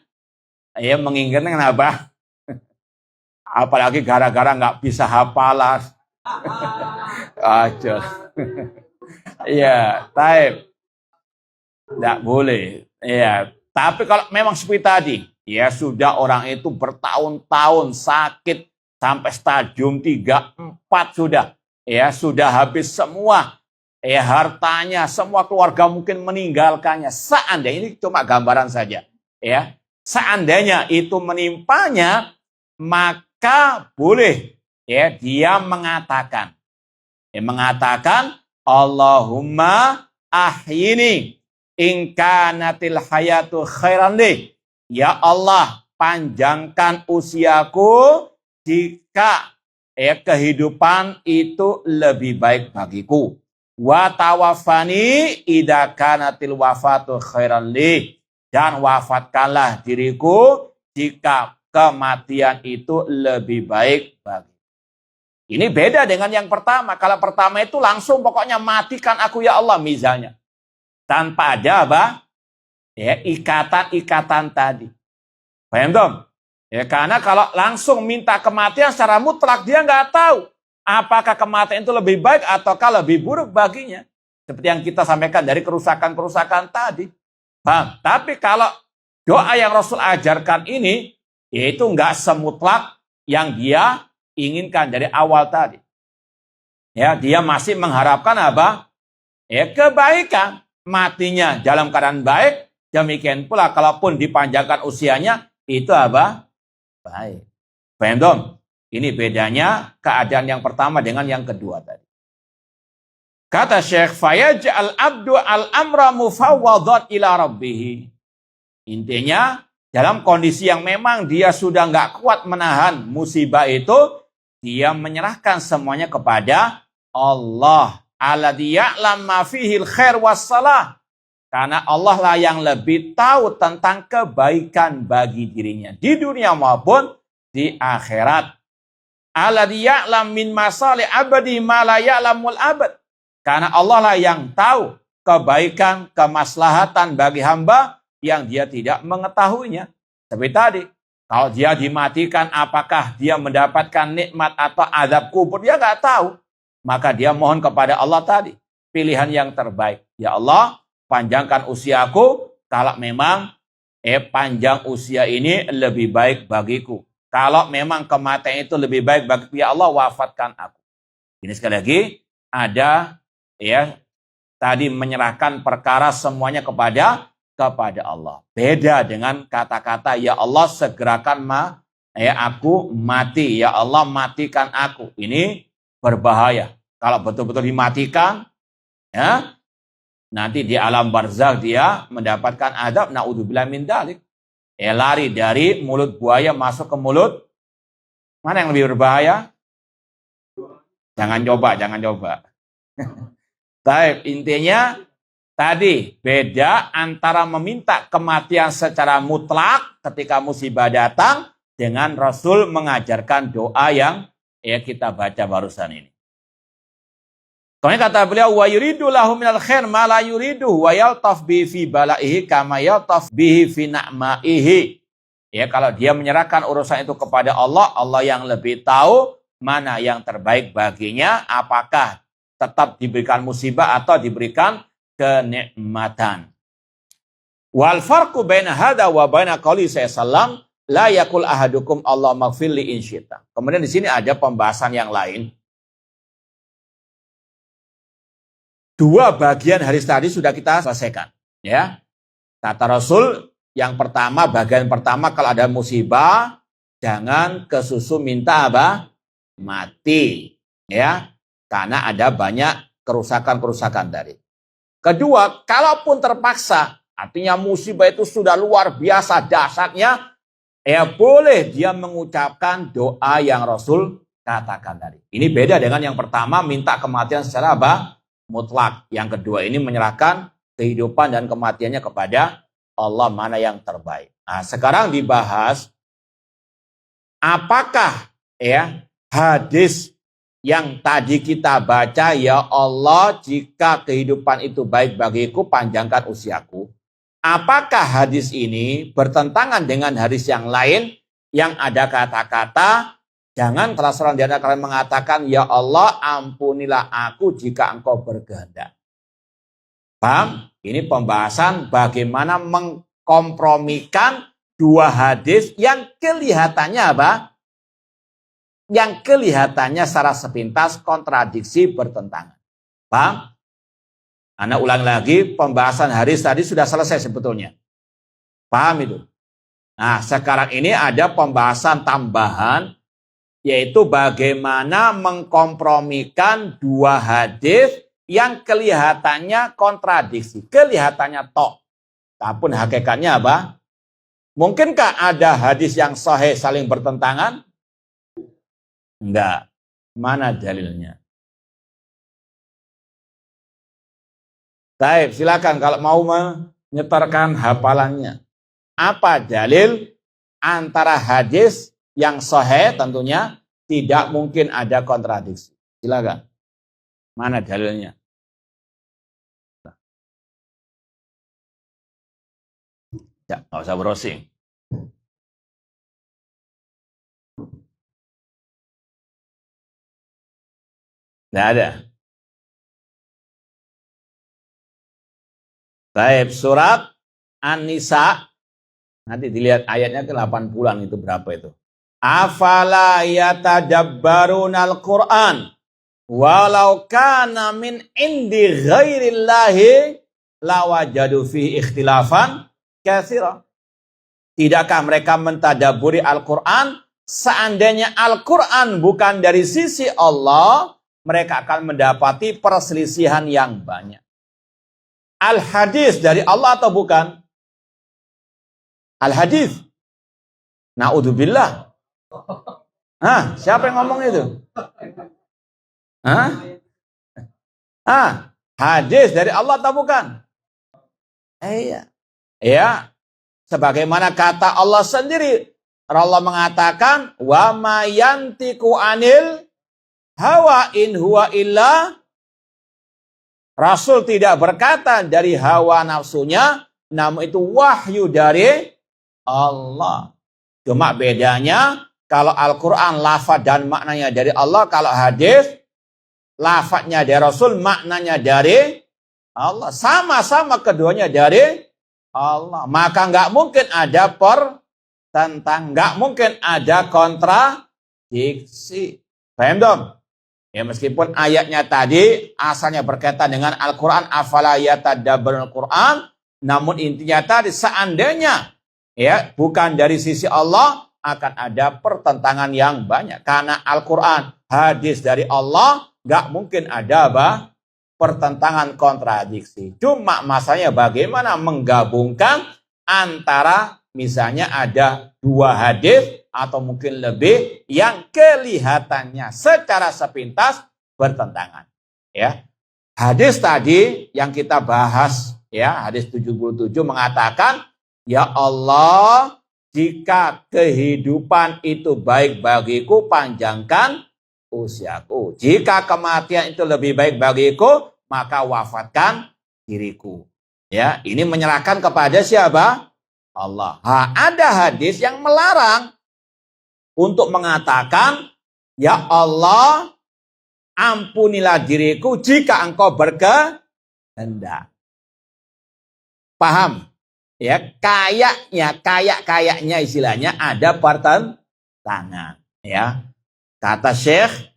Ya menginginkan apa? Apalagi gara-gara nggak bisa hafalan. Aja. Ya, taib. Nggak boleh. Ya, tapi kalau memang seperti tadi, ya sudah orang itu bertahun-tahun sakit sampai stadium 3, 4 sudah. Ya, sudah habis semua. Ya, hartanya, semua keluarga mungkin meninggalkannya. Seandainya ini cuma gambaran saja, ya. Seandainya itu menimpanya, maka boleh ya dia mengatakan Allahumma ahyini in kanatil hayatu khairan li. Ya Allah, panjangkan usiaku jika kehidupan itu lebih baik bagiku. Wa tawaffani idza kanatil wafatu khairan li. Dan wafatkanlah diriku jika kematian itu lebih baik bagi. Ini beda dengan yang pertama. Kalau pertama itu langsung pokoknya matikan aku ya Allah misalnya. Tanpa ada apa? Ya, ikatan-ikatan tadi. Paham dong? Ya, karena kalau langsung minta kematian secara mutlak dia nggak tahu apakah kematian itu lebih baik ataukah lebih buruk baginya. Seperti yang kita sampaikan dari kerusakan-kerusakan tadi. Paham? Tapi kalau doa yang Rasul ajarkan ini, yaitu nggak semutlak yang dia inginkan dari awal tadi. Ya, dia masih mengharapkan apa? Ya, kebaikan. Matinya dalam keadaan baik. Demikian pula kalaupun dipanjangkan usianya, itu apa? Baik. Paham dong? Ini bedanya keadaan yang pertama dengan yang kedua tadi. Kata Syekh, fayaj'al abdu al-amra mufawwadat ila rabbih. Intinya, dalam kondisi yang memang dia sudah nggak kuat menahan musibah itu, dia menyerahkan semuanya kepada Allah. Alladzi ya'lam ma fihil khair wassalah. Karena Allah lah yang lebih tahu tentang kebaikan bagi dirinya di dunia maupun di akhirat. Alladzi ya'lam min masalih abadi ma la ya'lamul abad. Karena Allah lah yang tahu kebaikan, kemaslahatan bagi hamba yang dia tidak mengetahuinya. Seperti tadi, kalau dia dimatikan apakah dia mendapatkan nikmat atau azab kubur, dia nggak tahu. Maka dia mohon kepada Allah tadi, pilihan yang terbaik. Ya Allah, panjangkan usiaku kalau memang panjang usia ini lebih baik bagiku. Kalau memang kematian itu lebih baik bagiku, ya Allah wafatkan aku. Ini sekali lagi ada ya tadi menyerahkan perkara semuanya kepada Allah. Beda dengan kata-kata ya Allah segerakan aku mati, ya Allah matikan aku. Ini berbahaya. Kalau betul-betul dimatikan ya nanti di alam barzakh dia mendapatkan azab naudzubillah min dzalik. Lari dari mulut buaya masuk ke mulut mana yang lebih berbahaya? Jangan coba. Baik, intinya tadi beda antara meminta kematian secara mutlak ketika musibah datang dengan Rasul mengajarkan doa yang kita baca barusan ini. Kemudian kata beliau wa yuridu lahu minal khair ma la yuridu wa yaltaf bihi fi balaihi kama yaltaf bihi fi na'maihi. Ya, kalau dia menyerahkan urusan itu kepada Allah, Allah yang lebih tahu mana yang terbaik baginya, apakah tetap diberikan musibah atau diberikan kenikmatan. Wal farqu baina hadza wa baina qouli sallallahu la yaqul ahadukum Allah maghfir li in syi'ta. Kemudian di sini ada pembahasan yang lain. Dua bagian hadis tadi sudah kita selesaikan. Ya, kata Rasul yang pertama, bagian pertama kalau ada musibah jangan ke susu minta apa? Mati. Ya, karena ada banyak kerusakan-kerusakan tadi. Kedua, kalaupun terpaksa, artinya musibah itu sudah luar biasa dahsyatnya, ya boleh dia mengucapkan doa yang Rasul katakan tadi. Ini beda dengan yang pertama, minta kematian secara apa? Mutlak. Yang kedua ini menyerahkan kehidupan dan kematiannya kepada Allah, mana yang terbaik. Nah, sekarang dibahas apakah ya hadis yang tadi kita baca, ya Allah jika kehidupan itu baik bagiku panjangkan usiaku. Apakah hadis ini bertentangan dengan hadis yang lain yang ada kata-kata jangan salah seorang di antara kalian mengatakan, ya Allah ampunilah aku jika engkau berkehendak. Paham? Ini pembahasan bagaimana mengkompromikan dua hadis yang kelihatannya apa? Yang kelihatannya secara sepintas kontradiksi bertentangan. Paham? Anda ulang lagi, pembahasan hadis tadi sudah selesai sebetulnya. Paham itu? Nah, sekarang ini ada pembahasan tambahan, yaitu bagaimana mengkompromikan dua hadis yang kelihatannya kontradiksi, kelihatannya tok. Tapi hakikatnya apa? Mungkinkah ada hadis yang sahih saling bertentangan? Enggak. Mana dalilnya? Baik, silakan kalau mau menyetorkan hafalannya. Apa dalil antara hadis yang sahih tentunya tidak mungkin ada kontradiksi. Silakan. Mana dalilnya? Ya, nggak usah browsing. Nggak ada. Baik, surat An-Nisa. Nanti dilihat ayatnya ke 80-an itu berapa itu. Afala yatadabbarunal Qur'an walau kana min indi ghairillahi lawajadu fi ikhtilafan katsira. Tidakkah mereka mentadaburi Al-Qur'an? Seandainya Al-Qur'an bukan dari sisi Allah, mereka akan mendapati perselisihan yang banyak. Al-hadis dari Allah atau bukan? Al-hadis. Na'udzubillah. Siapa yang ngomong itu? Hadis dari Allah atau bukan? Iya. Ya. Sebagaimana kata Allah sendiri. Allah mengatakan, wa ma yantiqu anil hawa in huwa illa. Rasul tidak berkata dari hawa nafsunya, namun itu wahyu dari Allah. Cuma bedanya, kalau Al-Quran lafaz dan maknanya dari Allah, kalau hadis lafaznya dari Rasul, maknanya dari Allah. Sama-sama keduanya dari Allah. Maka nggak mungkin ada pertentangan, nggak mungkin ada kontradiksi. Paham dong? Ya, meskipun ayatnya tadi asalnya berkaitan dengan Al-Quran, afala yatadabbarunal Quran, namun intinya tadi seandainya ya bukan dari sisi Allah, akan ada pertentangan yang banyak. Karena Al-Quran hadis dari Allah, nggak mungkin ada pertentangan kontradiksi. Cuma masalahnya bagaimana menggabungkan antara misalnya ada dua hadis atau mungkin lebih yang kelihatannya secara sepintas bertentangan. Ya. Hadis tadi yang kita bahas, ya, hadis 77 mengatakan, ya Allah, jika kehidupan itu baik bagiku, panjangkan usiaku. Jika kematian itu lebih baik bagiku, maka wafatkan diriku. Ya, ini menyerahkan kepada siapa? Allah. Ada hadis yang melarang untuk mengatakan, ya Allah, ampunilah diriku jika engkau berkehendak. Paham? Ya, kayaknya istilahnya ada pertentangan. Ya, kata Syekh,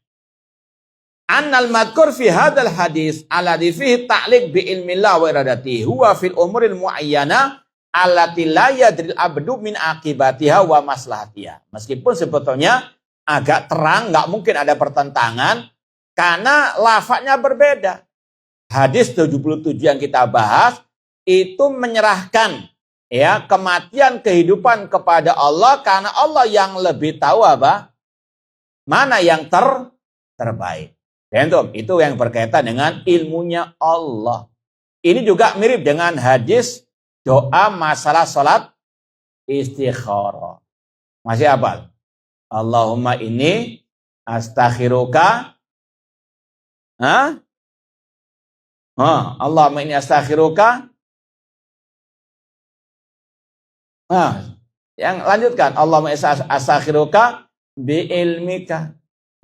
Annal madkur fi hadal hadis alladhi fihi ta'liq bi ilmillah wa iradatihi huwa fil umuril muayyana allati la yadril abdu min akibatiha wa maslahatiha. Meskipun sebetulnya agak terang, nggak mungkin ada pertentangan karena lafadznya berbeda. Hadis 77 yang kita bahas itu menyerahkan ya kematian kehidupan kepada Allah karena Allah yang lebih tahu apa? Mana yang terbaik. Itu yang berkaitan dengan ilmunya Allah. Ini juga mirip dengan hadis doa masalah sholat istikharah. Masih hafal? Allahumma inni astakhiruka. Allahumma inni astakhiruka. Yang lanjutkan. Allahumma inni astakhiruka bi ilmika.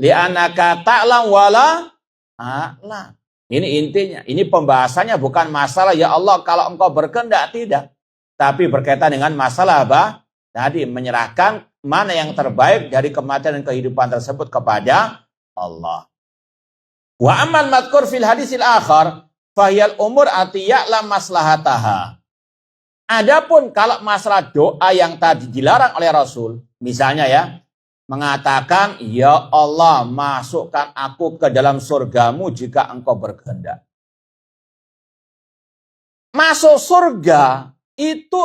Li'anaka ta'lam wala a'lam. Ini intinya. Ini pembahasannya bukan masalah ya Allah kalau engkau berkehendak, tidak. Tapi berkaitan dengan masalah apa? Tadi menyerahkan mana yang terbaik dari kematian dan kehidupan tersebut kepada Allah. Wa amman madkur fil hadisil akhar fahyal umur atiya'lam maslahataha. Adapun kalau masalah doa yang tadi dilarang oleh Rasul, misalnya ya, mengatakan, ya Allah masukkan aku ke dalam surgamu jika engkau berkehendak. Masuk surga itu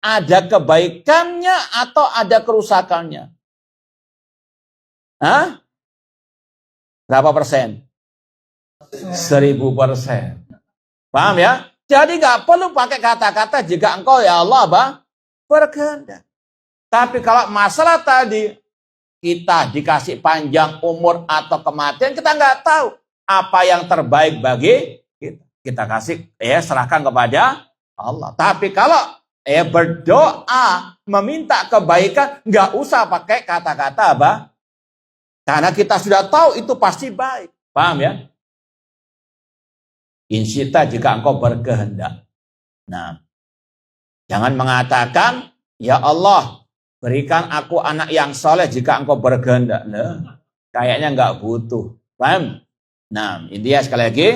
ada kebaikannya atau ada kerusakannya? Berapa persen? 1000%. Paham ya? Jadi nggak perlu pakai kata-kata jika engkau ya Allah berkehendak. Tapi kalau masalah tadi, kita dikasih panjang umur atau kematian, kita nggak tahu apa yang terbaik bagi kita. Kita kasih, serahkan kepada Allah. Tapi kalau berdoa, meminta kebaikan, nggak usah pakai kata-kata apa? Karena kita sudah tahu itu pasti baik. Paham ya? Insyita jika engkau berkehendak. Nah, jangan mengatakan, ya Allah, berikan aku anak yang soleh jika engkau berkehendak. Nah, kayaknya nggak butuh. Paham? Nah, intinya sekali lagi,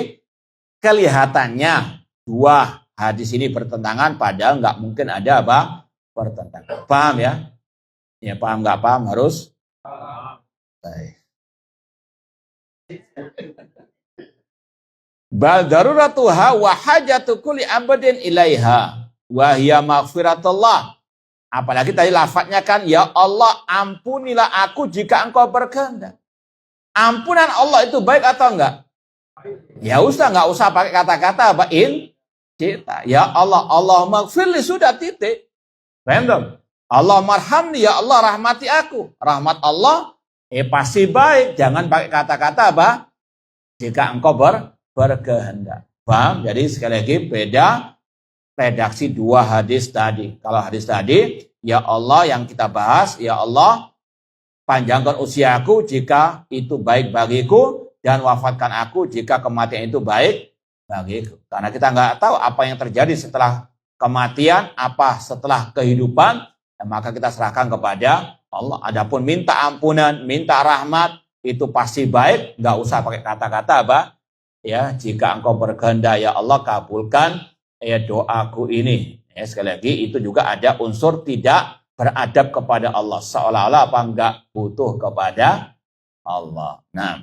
kelihatannya dua hadis ini bertentangan, padahal nggak mungkin ada apa? Pertentangan. Paham ya? Ya paham nggak paham harus? Baik. Bal daruratuha wa hajatu kulli abdin ilaiha wa hiya maghfiratullah. Apalagi tadi lafadznya kan, ya Allah ampunilah aku jika engkau berkehendak. Ampunan Allah itu baik atau enggak? Ya nggak usah pakai kata-kata apa? Kita. Ya Allah, Allahumma gfirli, sudah titik. Random. Allah marhamni, ya Allah rahmati aku. Rahmat Allah pasti baik. Jangan pakai kata-kata apa? Jika engkau berkehendak. Paham? Jadi sekali lagi beda redaksi dua hadis tadi. Kalau hadis tadi, ya Allah yang kita bahas, ya Allah panjangkan usiaku jika itu baik bagiku dan wafatkan aku jika kematian itu baik bagiku. Karena kita nggak tahu apa yang terjadi setelah kematian, apa setelah kehidupan, maka kita serahkan kepada Allah. Adapun minta ampunan, minta rahmat itu pasti baik, nggak usah pakai kata-kata apa? Ya, jika engkau berkehendak ya Allah kabulkan doaku ini. Sekali lagi itu juga ada unsur tidak beradab kepada Allah, seolah-olah apa enggak butuh kepada Allah. Nah,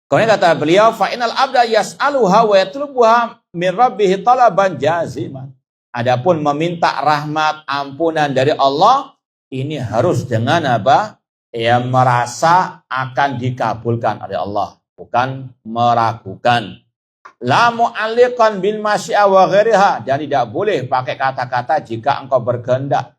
kemudian kata beliau, fa inal abda yas'aluha wa yatlubuha min rabbih talaban jaziman. Adapun meminta rahmat ampunan dari Allah ini harus dengan apa? Merasa akan dikabulkan oleh Allah, bukan meragukan. La mu'alliqan bil masyi'a wa ghairiha, dan tidak boleh pakai kata-kata jika engkau berkehendak.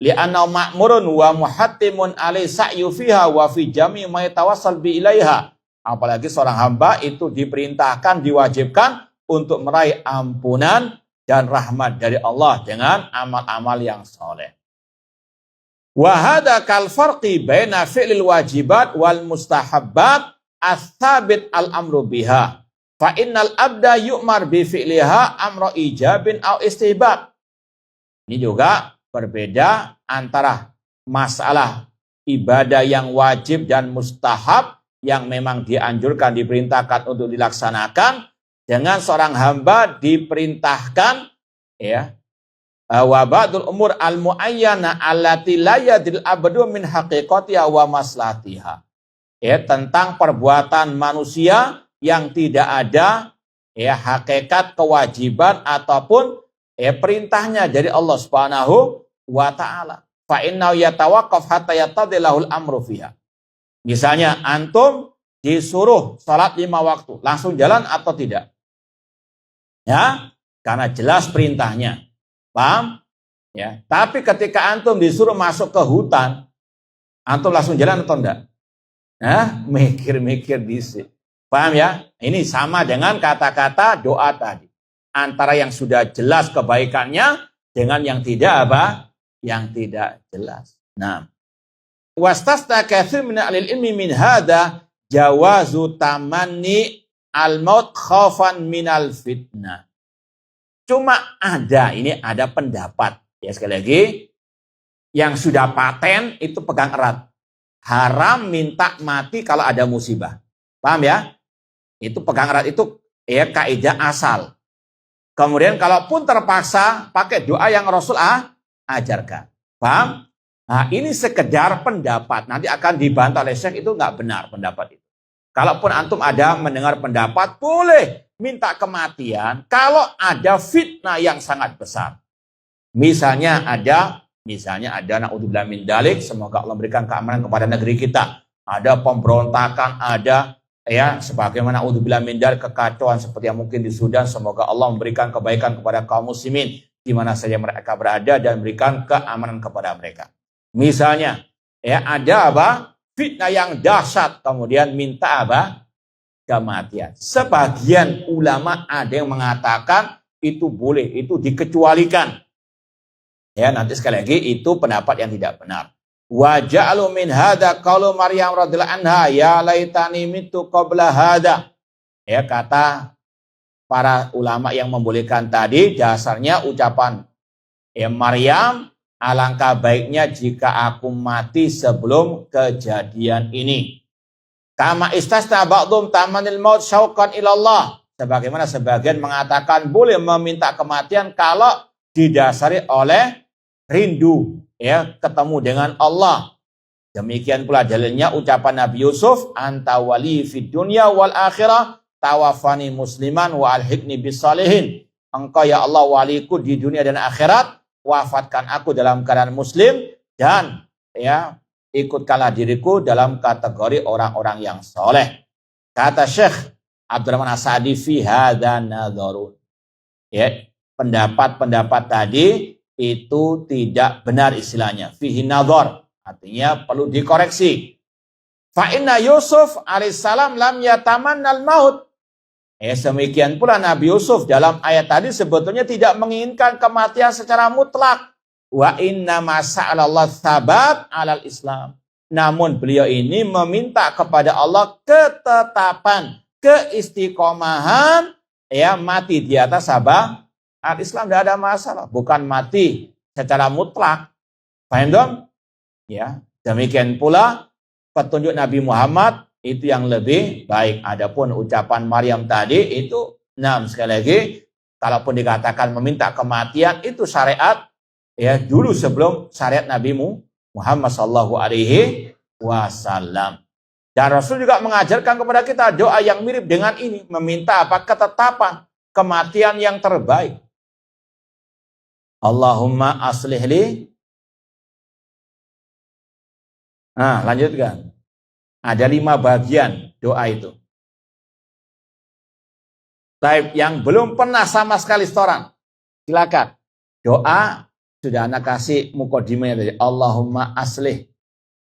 Li'anna ma'murun wa muhattimun alai sa'yu fiha wa fi jami' ma yatawassal bi ilaiha. Apalagi seorang hamba itu diperintahkan, diwajibkan untuk meraih ampunan dan rahmat dari Allah dengan amal-amal yang soleh. Wa hadza kal farqi baina fi'lil wajibat wal mustahabbat as-sabit al-amru biha. Fa innal abda yu'mar bi fi'liha amra ijabin au istihbab. Ini juga berbeda antara masalah ibadah yang wajib dan mustahab yang memang dianjurkan, diperintahkan untuk dilaksanakan, dengan seorang hamba diperintahkan ya wa ba'dul umur al muayyana allati la yadil abdu min haqiqatiha wa maslahatiha. Ya, tentang perbuatan manusia yang tidak ada ya hakikat kewajiban ataupun perintahnya dari Allah Subhanahu wa taala. Fa innahu yatawaqqaf hatta yatadillahul amru fiha. Misalnya antum disuruh salat 5 waktu, langsung jalan atau tidak? Ya, karena jelas perintahnya. Paham? Ya, tapi ketika antum disuruh masuk ke hutan, antum langsung jalan atau enggak? Nah, mikir-mikir disi. Paham ya? Ini sama dengan kata-kata doa tadi. Antara yang sudah jelas kebaikannya dengan yang tidak apa? Yang tidak jelas. Nah, wastasna katsir min ahli ilmi min hada jawazu tamanni al-maut khaufan minal fitnah. Cuma ada pendapat. Ya sekali lagi, yang sudah paten itu pegang erat. Haram minta mati kalau ada musibah. Paham ya? Itu pegang erat, itu ya kaidah asal. Kemudian kalaupun terpaksa pakai doa yang Rasul ajarkan. Paham? Nah, ini sekedar pendapat. Nanti akan dibantah oleh Syekh, itu nggak benar pendapat itu. Kalaupun antum ada mendengar pendapat, boleh minta kematian kalau ada fitnah yang sangat besar. Misalnya ada naudzubillah min dzalik, semoga Allah memberikan keamanan kepada negeri kita. Ada pemberontakan, ada ya sebagaimana naudzubillah min dzalik kekacauan seperti yang mungkin di Sudan, semoga Allah memberikan kebaikan kepada kaum muslimin di mana saja mereka berada dan berikan keamanan kepada mereka. Misalnya ya ada apa? Fitnah yang dahsyat, kemudian minta apa? Kematian. Sebagian ulama ada yang mengatakan itu boleh, itu dikecualikan. Ya, nanti sekali lagi itu pendapat yang tidak benar. Wa ja'alu min hadza qaulu Maryam radhiyallahu anha ya laitani mitu qabla hadza. Ya, kata para ulama yang membolehkan tadi dasarnya ucapan ya Maryam, alangkah baiknya jika aku mati sebelum kejadian ini. Kama istasna ba'dhum tamanil maut syauqan ilallah. Sebagaimana sebagian mengatakan boleh meminta kematian kalau didasari oleh rindu ya ketemu dengan Allah. Demikian pula dalilnya ucapan Nabi Yusuf, anta wali fid dunya wal akhirah tawaffani musliman wa alhiqni bis salihin. Engkau ya Allah waliku di dunia dan akhirat, wafatkan aku dalam keadaan muslim dan ya ikutkanlah diriku dalam kategori orang-orang yang soleh. Kata Syekh Abdurrahman As-Sa'di fi hadza nadharun. Ya, pendapat-pendapat tadi itu tidak benar istilahnya. Fihi nadhar, artinya perlu dikoreksi. Fa inna Yusuf alaihissalam lam yatamannal maut. Demikian pula Nabi Yusuf dalam ayat tadi sebetulnya tidak menginginkan kematian secara mutlak. Wa inna masa'alallah sabat alal Islam. Namun beliau ini meminta kepada Allah ketetapan, keistiqomahan, ya mati di atas sabah al-Islam, tidak ada masalah. Bukan mati secara mutlak. Paham dong? Ya, demikian pula petunjuk Nabi Muhammad itu yang lebih baik. Adapun ucapan Maryam tadi itu, sekali lagi, kalaupun dikatakan meminta kematian itu syariat ya dulu sebelum syariat Nabi Muhammad sallallahu alaihi wasallam. Dan Rasul juga mengajarkan kepada kita doa yang mirip dengan ini, meminta apa? Ketetapan kematian yang terbaik. Allahumma aslih li. Nah, lanjutkan. Ada 5 bagian doa itu. Baik, yang belum pernah sama sekali setoran, silakan. Doa sudah anak kasih mukodimanya tadi. Allahumma aslih.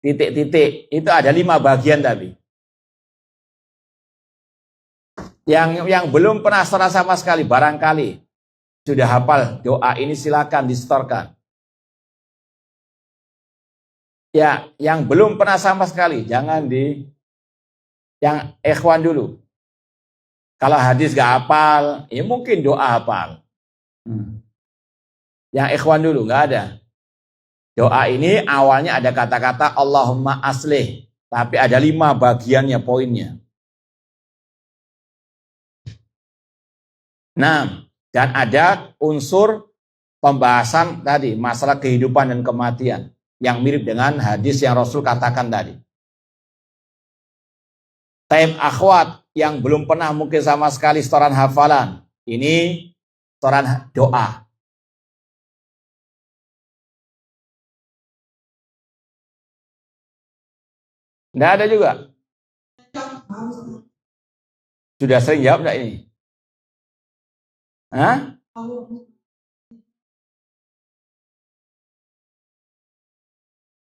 Titik-titik. Itu ada 5 bagian tadi. Yang belum pernah setoran sama sekali, barangkali sudah hafal doa ini, silakan disetorkan. Ya, yang belum pernah sama sekali, jangan yang ikhwan dulu. Kalau hadis gak hafal, ya mungkin doa hafal. Yang ikhwan dulu, gak ada. Doa ini awalnya ada kata-kata Allahumma aslih. Tapi ada 5 bagiannya poinnya. Nah, dan ada unsur pembahasan tadi, masalah kehidupan dan kematian. Yang mirip dengan hadis yang Rasul katakan tadi. Taib akhwat yang belum pernah mungkin sama sekali setoran hafalan. Ini setoran doa. Tidak ada juga. Sudah sering jawab enggak ini? Hah?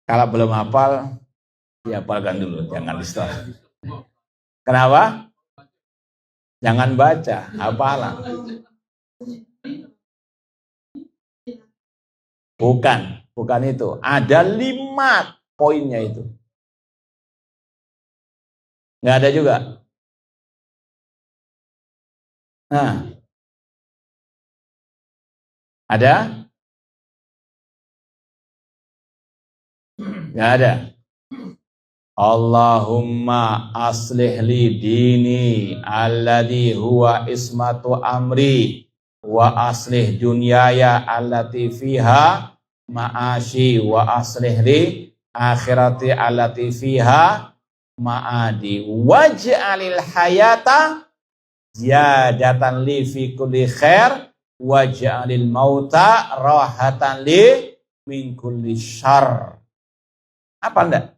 Kalau belum hafal, dihafalkan dulu, jangan di-store. Kenapa? Jangan baca, hafalan. Bukan itu. Ada 5 poinnya itu. Nggak ada juga. Nah, ada? Nggak ada. Allahumma aslih li dini alladhi huwa ismatu amri wa aslih dunyaya allati fiha ma'ashi wa aslih li akhirati allati fiha ma'adi waj'alil hayata ziyadatan li fi kulli khair waj'alil mauta rahatan li min kulli syarr. Apa enggak?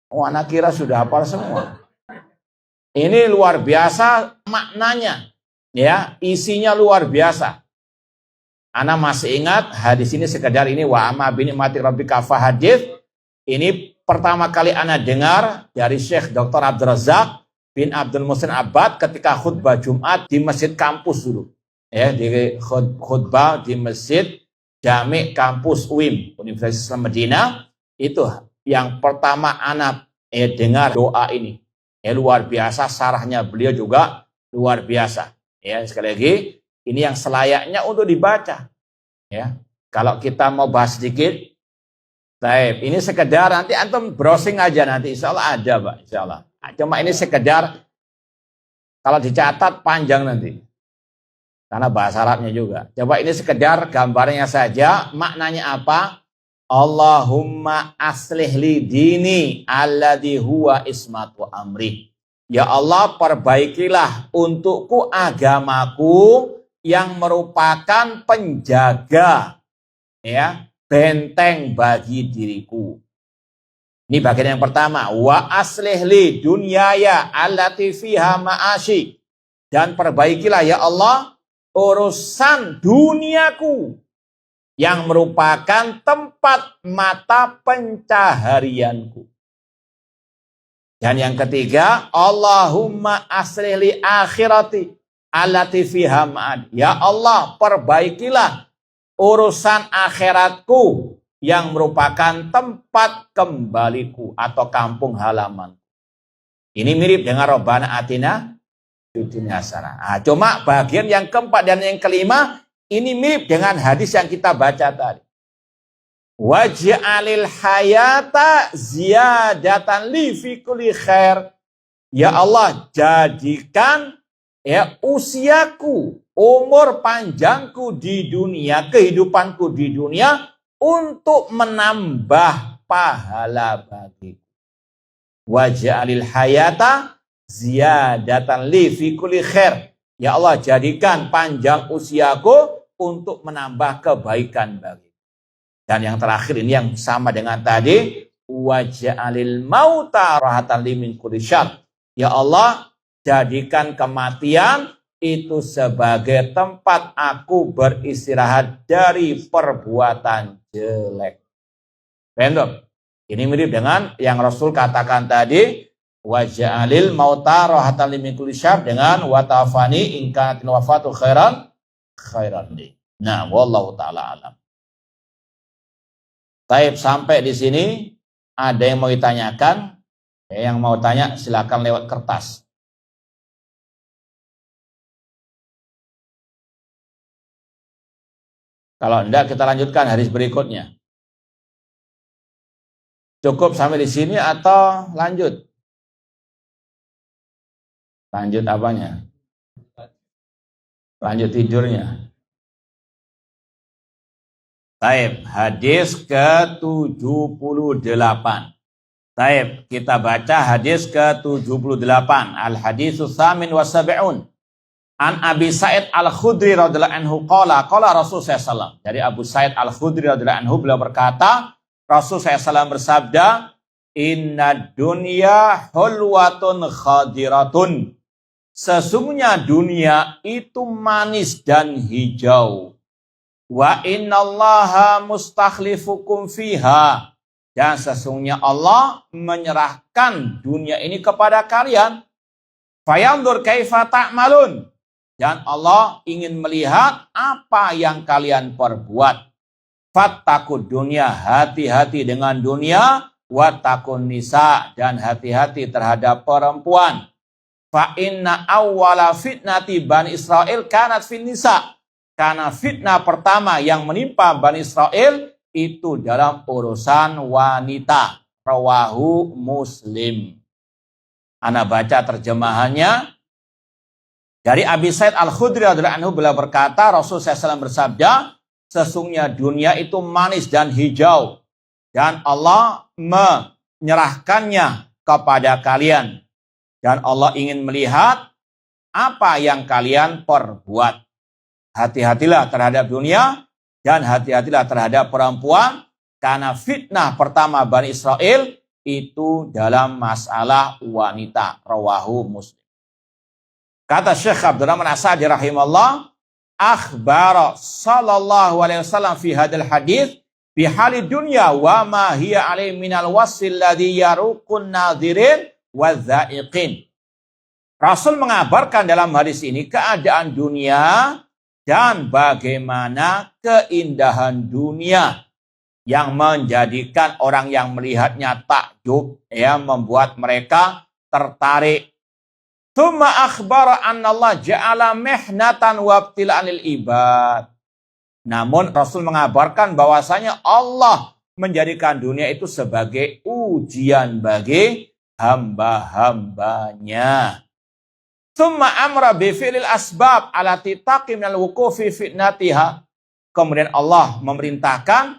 Oh, anak kira sudah hafal semua. Ini luar biasa maknanya. Ya, isinya luar biasa. Ana masih ingat hadis ini sekedar ini wa amma bi ni'mati rabbika fahadits. Ini pertama kali ana dengar dari Syekh Dr. Abdul Razak bin Abdul Muhsin Abbad ketika khutbah Jumat di masjid kampus dulu. Ya, di khutbah di masjid Jami kampus UIM, Universitas Islam Madinah. Itu yang pertama anak dengar doa ini. Luar biasa, sarahnya beliau juga luar biasa. Ya, sekali lagi ini yang selayaknya untuk dibaca. Ya, kalau kita mau bahas sedikit, baik, ini sekedar nanti antum browsing aja nanti, insya Allah ada, Pak, insya Allah. Cuma ini sekedar kalau dicatat panjang nanti, karena bahasa Arabnya juga. Coba ini sekedar gambarnya saja, maknanya apa? Allahumma aslih li dini alladhi huwa ismatu amri. Ya Allah, perbaikilah untukku agamaku yang merupakan penjaga, ya, benteng bagi diriku. Ini bagian yang pertama. Wa aslih li dunyaya allati fiha ma'ashi. Dan perbaikilah ya Allah urusan duniaku yang merupakan tempat mata pencaharianku. Dan yang ketiga, Allahumma aslih li akhirati allati fiha ma'ad. Ya Allah, perbaikilah urusan akhiratku yang merupakan tempat kembaliku atau kampung halaman. Ini mirip dengan Rabbana atina fid dunya hasanah. Nah, cuma bagian yang keempat dan yang kelima ini mirip dengan hadis yang kita baca tadi. Waj'alil hayata ziyadatan li fi kulli khair. Ya Allah, jadikan ya usiaku, umur panjangku di dunia, kehidupanku di dunia untuk menambah pahala bagiku. Waj'alil hayata ziyadatan li fi kulli khair. Ya Allah, jadikan panjang usiaku untuk menambah kebaikan bagi. Dan yang terakhir ini yang sama dengan tadi, waj'alil mauta rahatan li min kulli syarr. Ya Allah, jadikan kematian itu sebagai tempat aku beristirahat dari perbuatan jelek. Benar. Ini mirip dengan yang Rasul katakan tadi, waj'alil mauta rahatan li min kulli syarr dengan wa tafani in kanatil wafatu khairan li. Nah, wallahu taala alam. Taib, sampai di sini ada yang mau ditanyakan? Yang mau tanya silakan lewat kertas. Kalau enggak kita lanjutkan hadis berikutnya. Cukup sampai di sini atau lanjut? Lanjut apanya? Lanjut tidurnya. Taib, hadis ke-78. Taib, kita baca hadis ke-78. Al-hadisus samin wa sab'un. An Abi Sa'id Al-Khudri radhiyallahu anhu qala Rasul sallallahu. Dari Abu Sa'id Al-Khudri radhiyallahu anhu beliau berkata, Rasul sallallahu bersabda, "Inna dunya hulwatun khadiratun." Sesungguhnya dunia itu manis dan hijau. Wa innallaha mustakhlifukum fiha. Dan sesungguhnya Allah menyerahkan dunia ini kepada kalian. Fayandur kaifa ta'malun. Dan Allah ingin melihat apa yang kalian perbuat. Fattakud dunia, hati-hati dengan dunia. Wattakun nisa, dan hati-hati terhadap perempuan. Fa inna awwala fitnati Bani Israel kanat fin nisa. Karena fitnah pertama yang menimpa Bani Israel itu dalam urusan wanita. Rawahu Muslim. Ana baca terjemahannya. Dari Abi Sa'id Al-Khudri radhiyallahu anhu beliau berkata, Rasul SAW bersabda, sesungguhnya dunia itu manis dan hijau. Dan Allah menyerahkannya kepada kalian. Dan Allah ingin melihat apa yang kalian perbuat. Hati-hatilah terhadap dunia dan hati-hatilah terhadap perempuan. Karena fitnah pertama Bani Israel itu dalam masalah wanita. Rawahu Muslim. Kata Syekh Abdurrahman As-Sa'di rahimahullah, akhbara sallallahu alaihi wasallam fi hadal hadis bi halid dunya wa ma hiya alaihi minal wasfil ladzi yaruqun nadhirin wa dzaiqin. Rasul mengabarkan dalam hadis ini keadaan dunia dan bagaimana keindahan dunia yang menjadikan orang yang melihatnya takjub, ya, membuat mereka tertarik. Tsumma akhbara anna Allah ja'ala mihnatan wa ibtila'an lil ibad. Namun Rasul mengabarkan bahwasanya Allah menjadikan dunia itu sebagai ujian bagi hamba-hambanya. Tsumma amra bi fi'lil asbab allati taqi minal wuqufi fitnatiha. Kemudian Allah memerintahkan,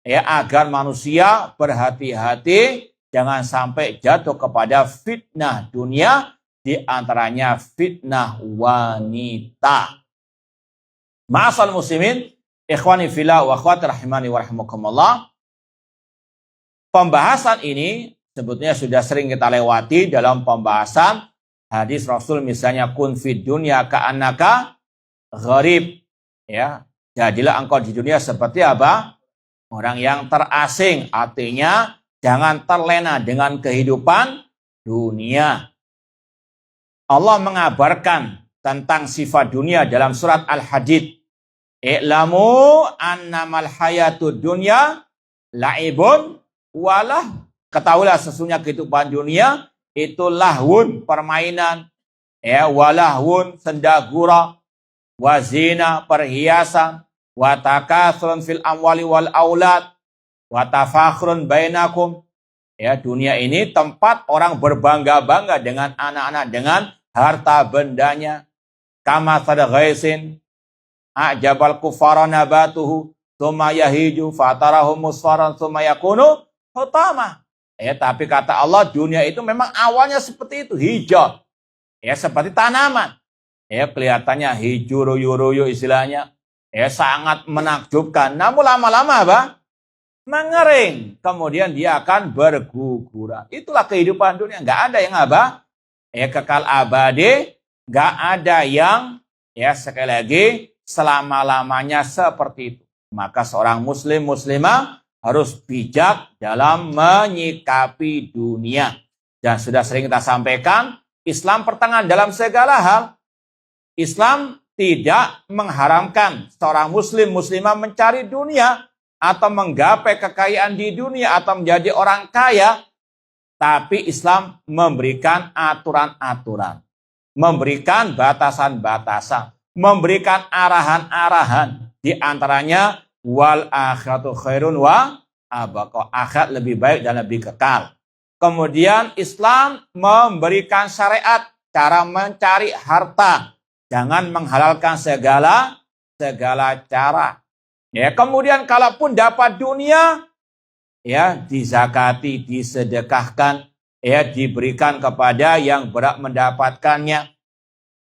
ya, agar manusia berhati-hati jangan sampai jatuh kepada fitnah dunia, di antaranya fitnah wanita. Ma'asal muslimin, ikhwani fillah wa akhwati rahimani wa rahimakumullah. Pembahasan ini sebetulnya sudah sering kita lewati dalam pembahasan hadis Rasul, misalnya kun fid dunya ka'annaka gharib, ya. Jadilah engkau di dunia seperti apa? Orang yang terasing, artinya jangan terlena dengan kehidupan dunia. Allah mengabarkan tentang sifat dunia dalam surat Al-Hadid. I'lamu annamal hayatud dunya la'ibun walah. Ketahuilah sesungguhnya kehidupan dunia itu lahwun, permainan, ya, walahwun, sendagura, wazina, perhiasan, watakathurun fil amwali wal aulad, watafakhrun bainakum. Ya, dunia ini tempat orang berbangga-bangga dengan anak-anak, dengan harta bendanya. Kama sadghaisin a'jabal kufara nabatuhu tsumma yahiju fatarahu musfaran tsumma yakunu hutama. Ya, tapi kata Allah, dunia itu memang awalnya seperti itu, hijau. Ya, seperti tanaman. Ya, kelihatannya hijau ruyu-ruyu istilahnya. Ya, sangat menakjubkan. Namun lama-lama apa? Mengering. Kemudian dia akan berguguran. Itulah kehidupan dunia. Nggak ada yang apa? Ya, kekal abadi. Nggak ada yang, ya, sekali lagi, selama-lamanya seperti itu. Maka seorang muslim, muslimah harus bijak dalam menyikapi dunia. Dan sudah sering kita sampaikan, Islam pertengahan dalam segala hal. Islam tidak mengharamkan seorang muslim, muslimah mencari dunia atau menggapai kekayaan di dunia atau menjadi orang kaya. Tapi Islam memberikan aturan-aturan, memberikan batasan-batasan, memberikan arahan-arahan. Di antaranya wal akhiratu khairun wa abqa. Akhirat lebih baik dan lebih kekal. Kemudian Islam memberikan syariat cara mencari harta. Jangan menghalalkan segala cara. Ya, kemudian kalaupun dapat dunia, ya dizakati, disedekahkan, ya diberikan kepada yang berhak mendapatkannya,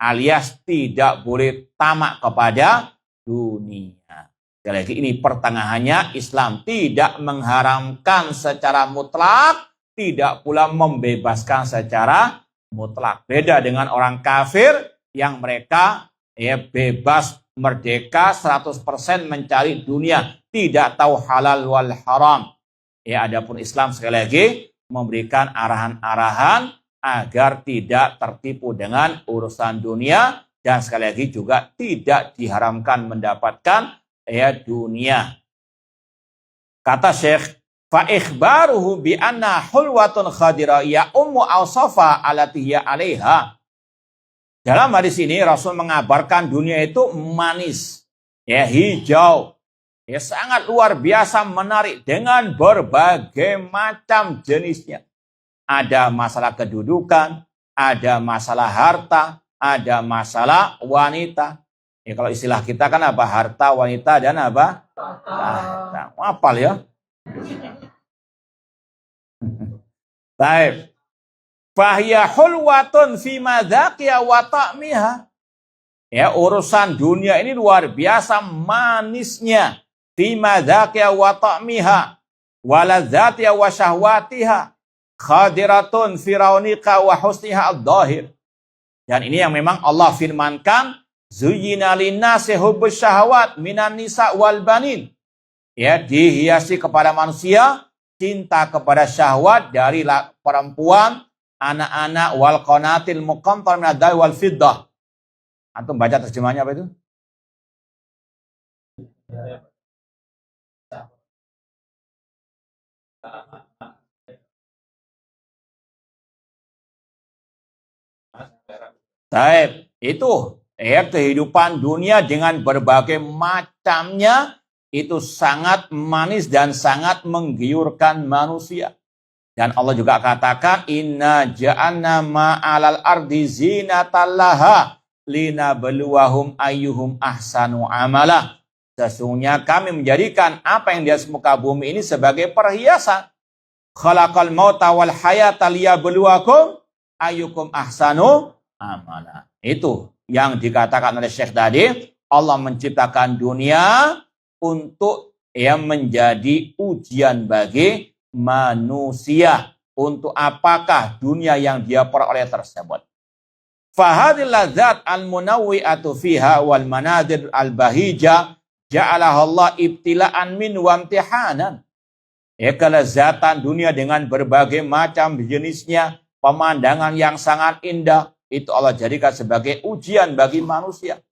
alias tidak boleh tamak kepada dunia. Sekali lagi ini pertengahannya, Islam tidak mengharamkan secara mutlak, tidak pula membebaskan secara mutlak. Beda dengan orang kafir yang mereka ya bebas merdeka 100% mencari dunia, tidak tahu halal wal haram. Ya, adapun Islam sekali lagi memberikan arahan-arahan agar tidak tertipu dengan urusan dunia, dan sekali lagi juga tidak diharamkan mendapatkan ya dunia. Kata Syekh, fa ikhbaruhu bi anna hulwatun khadira ya ummu awsafa allati hiya 'alaiha. Dalam hadis ini Rasul mengabarkan dunia itu manis, ya hijau, ya sangat luar biasa menarik dengan berbagai macam jenisnya. Ada masalah kedudukan, ada masalah harta, ada masalah wanita. Ya kalau istilah kita kan apa? Harta, wanita, dan apa? Nah, hafal ya. Baik. Fahiya hulwatun fi madzaqiya wa ta'miha. Ya, urusan dunia ini luar biasa manisnya. Fi madzaqiya wa ta'miha wa ladzatiha wa syahwatiha. Khadiratun fi rauniqa wa husniha ad-dhahir. Dan ini yang memang Allah firmankan, zuyyina linnasi hubbus syahawat minan nisa wal banin. Ya, dihiasi kepada manusia cinta kepada syahwat dari perempuan, anak-anak, wal qanatil muqantar min ad-dhahabi wal fiddah. Antum baca terjemahnya apa itu? Baik, itu ya kehidupan dunia dengan berbagai macamnya itu sangat manis dan sangat menggiurkan manusia. Dan Allah juga katakan, inna ja'alna ma'alal ardi zinatan laha linabluwahum ayyuhum ahsanu amalah. Sesungguhnya kami menjadikan apa yang di atas muka bumi ini sebagai perhiasan. Khalaqal mauta wal hayata liyabluwakum ayyukum ahsanu amalah. Itu yang dikatakan oleh Syekh tadi, Allah menciptakan dunia untuk yang menjadi ujian bagi manusia. Untuk apakah dunia yang dia peroleh tersebut? Fahadil ladzat al-munawwi'atu fiha wal manadir al-bahija ja'alaha Allah ibtila'an min wa imtihanan. Ya, kelezatan dunia dengan berbagai macam jenisnya, pemandangan yang sangat indah, itu Allah jadikan sebagai ujian bagi manusia.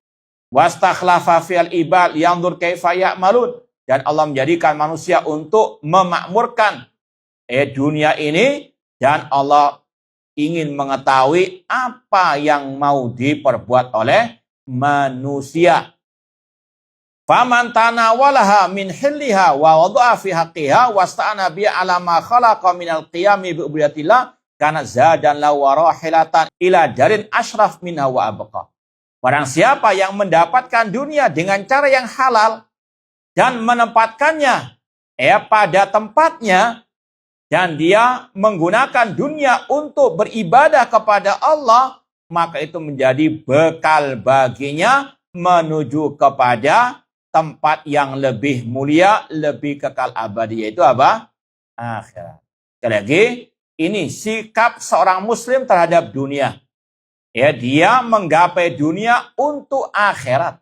Wastakhlafa fil ibad yanzur kaifa ya'malun, dan Allah menjadikan manusia untuk memakmurkan dunia ini, dan Allah ingin mengetahui apa yang mau diperbuat oleh manusia. Faman tanawalaha min hilliha wa wada'a fi haqqiha wasta'ana bi ala ma khalaqa minal qiyami bi ubudiyatillah kana zadan la warahilatan ila darin ashraf minha wa abqa. Barang siapa yang mendapatkan dunia dengan cara yang halal dan menempatkannya pada tempatnya, dan dia menggunakan dunia untuk beribadah kepada Allah, maka itu menjadi bekal baginya menuju kepada tempat yang lebih mulia, lebih kekal abadi, yaitu apa? Akhirat. Sekali lagi, ini sikap seorang muslim terhadap dunia. Ya, dia menggapai dunia untuk akhirat.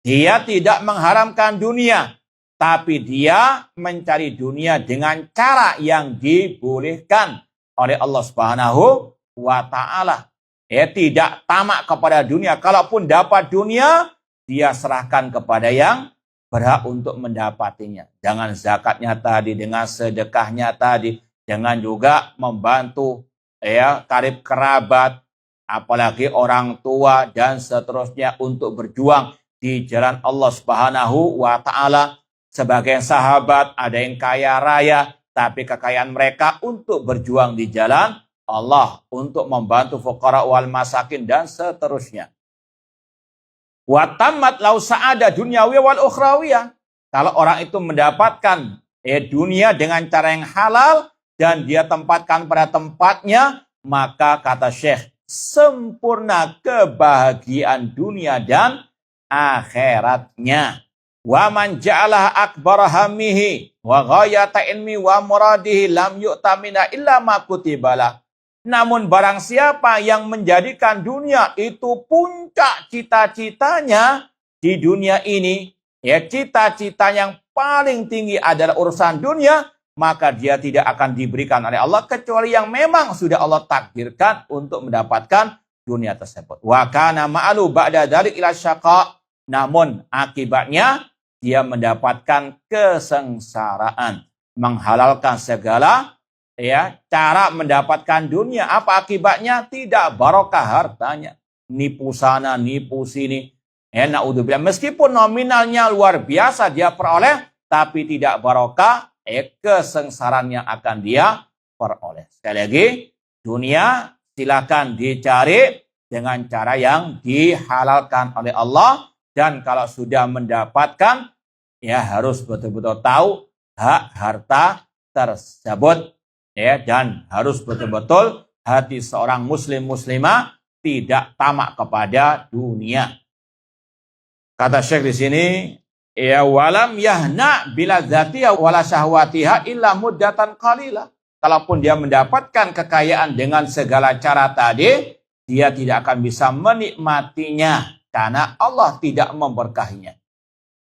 Dia tidak mengharamkan dunia, tapi dia mencari dunia dengan cara yang dibolehkan oleh Allah Subhanahu wa taala. Ya, tidak tamak kepada dunia. Kalaupun dapat dunia, dia serahkan kepada yang berhak untuk mendapatinya. Dengan zakatnya tadi, dengan sedekahnya tadi, dengan juga membantu karib kerabat, apalagi orang tua dan seterusnya untuk berjuang di jalan Allah Subhanahu wa taala. sebagian sahabat ada yang kaya raya, tapi kekayaan mereka untuk berjuang di jalan Allah, untuk membantu fuqara wal masakin dan seterusnya. Wa tammat lau sa'ada dunyawi wal ukhrawiyah. Kalau orang itu mendapatkan dunia dengan cara yang halal dan dia tempatkan pada tempatnya, maka kata Syekh, sempurna kebahagiaan dunia dan akhiratnya. Wa man ja'alah akbar hamihi wa ghayata ilmi wa muradihi lam yu'tamina illa ma kutibalah. Namun barang siapa yang menjadikan dunia itu puncak cita-citanya di dunia ini, ya cita-cita yang paling tinggi adalah urusan dunia, maka dia tidak akan diberikan oleh Allah kecuali yang memang sudah Allah takdirkan untuk mendapatkan dunia tersebut. Wa kana ma'alu ba'da dzalik ila syaqa. Namun akibatnya dia mendapatkan kesengsaraan, menghalalkan segala cara mendapatkan dunia. Apa akibatnya? Tidak barokah hartanya. Nipu sana, nipu sini. Na'udzubillah. Meskipun nominalnya luar biasa dia peroleh, tapi tidak barokah, kesengsaraan yang akan dia peroleh. Sekali lagi, dunia silakan dicari dengan cara yang dihalalkan oleh Allah. Dan kalau sudah mendapatkan, ya harus betul-betul tahu hak harta tersebut. Dan harus betul-betul hati seorang muslim muslimah tidak tamak kepada dunia. Kata Syekh di sini, ya walam yahna bila dzatiha wala syahwatiha illa muddatan qalila. Kalaupun dia mendapatkan kekayaan dengan segala cara tadi, dia tidak akan bisa menikmatinya karena Allah tidak memberkahinya.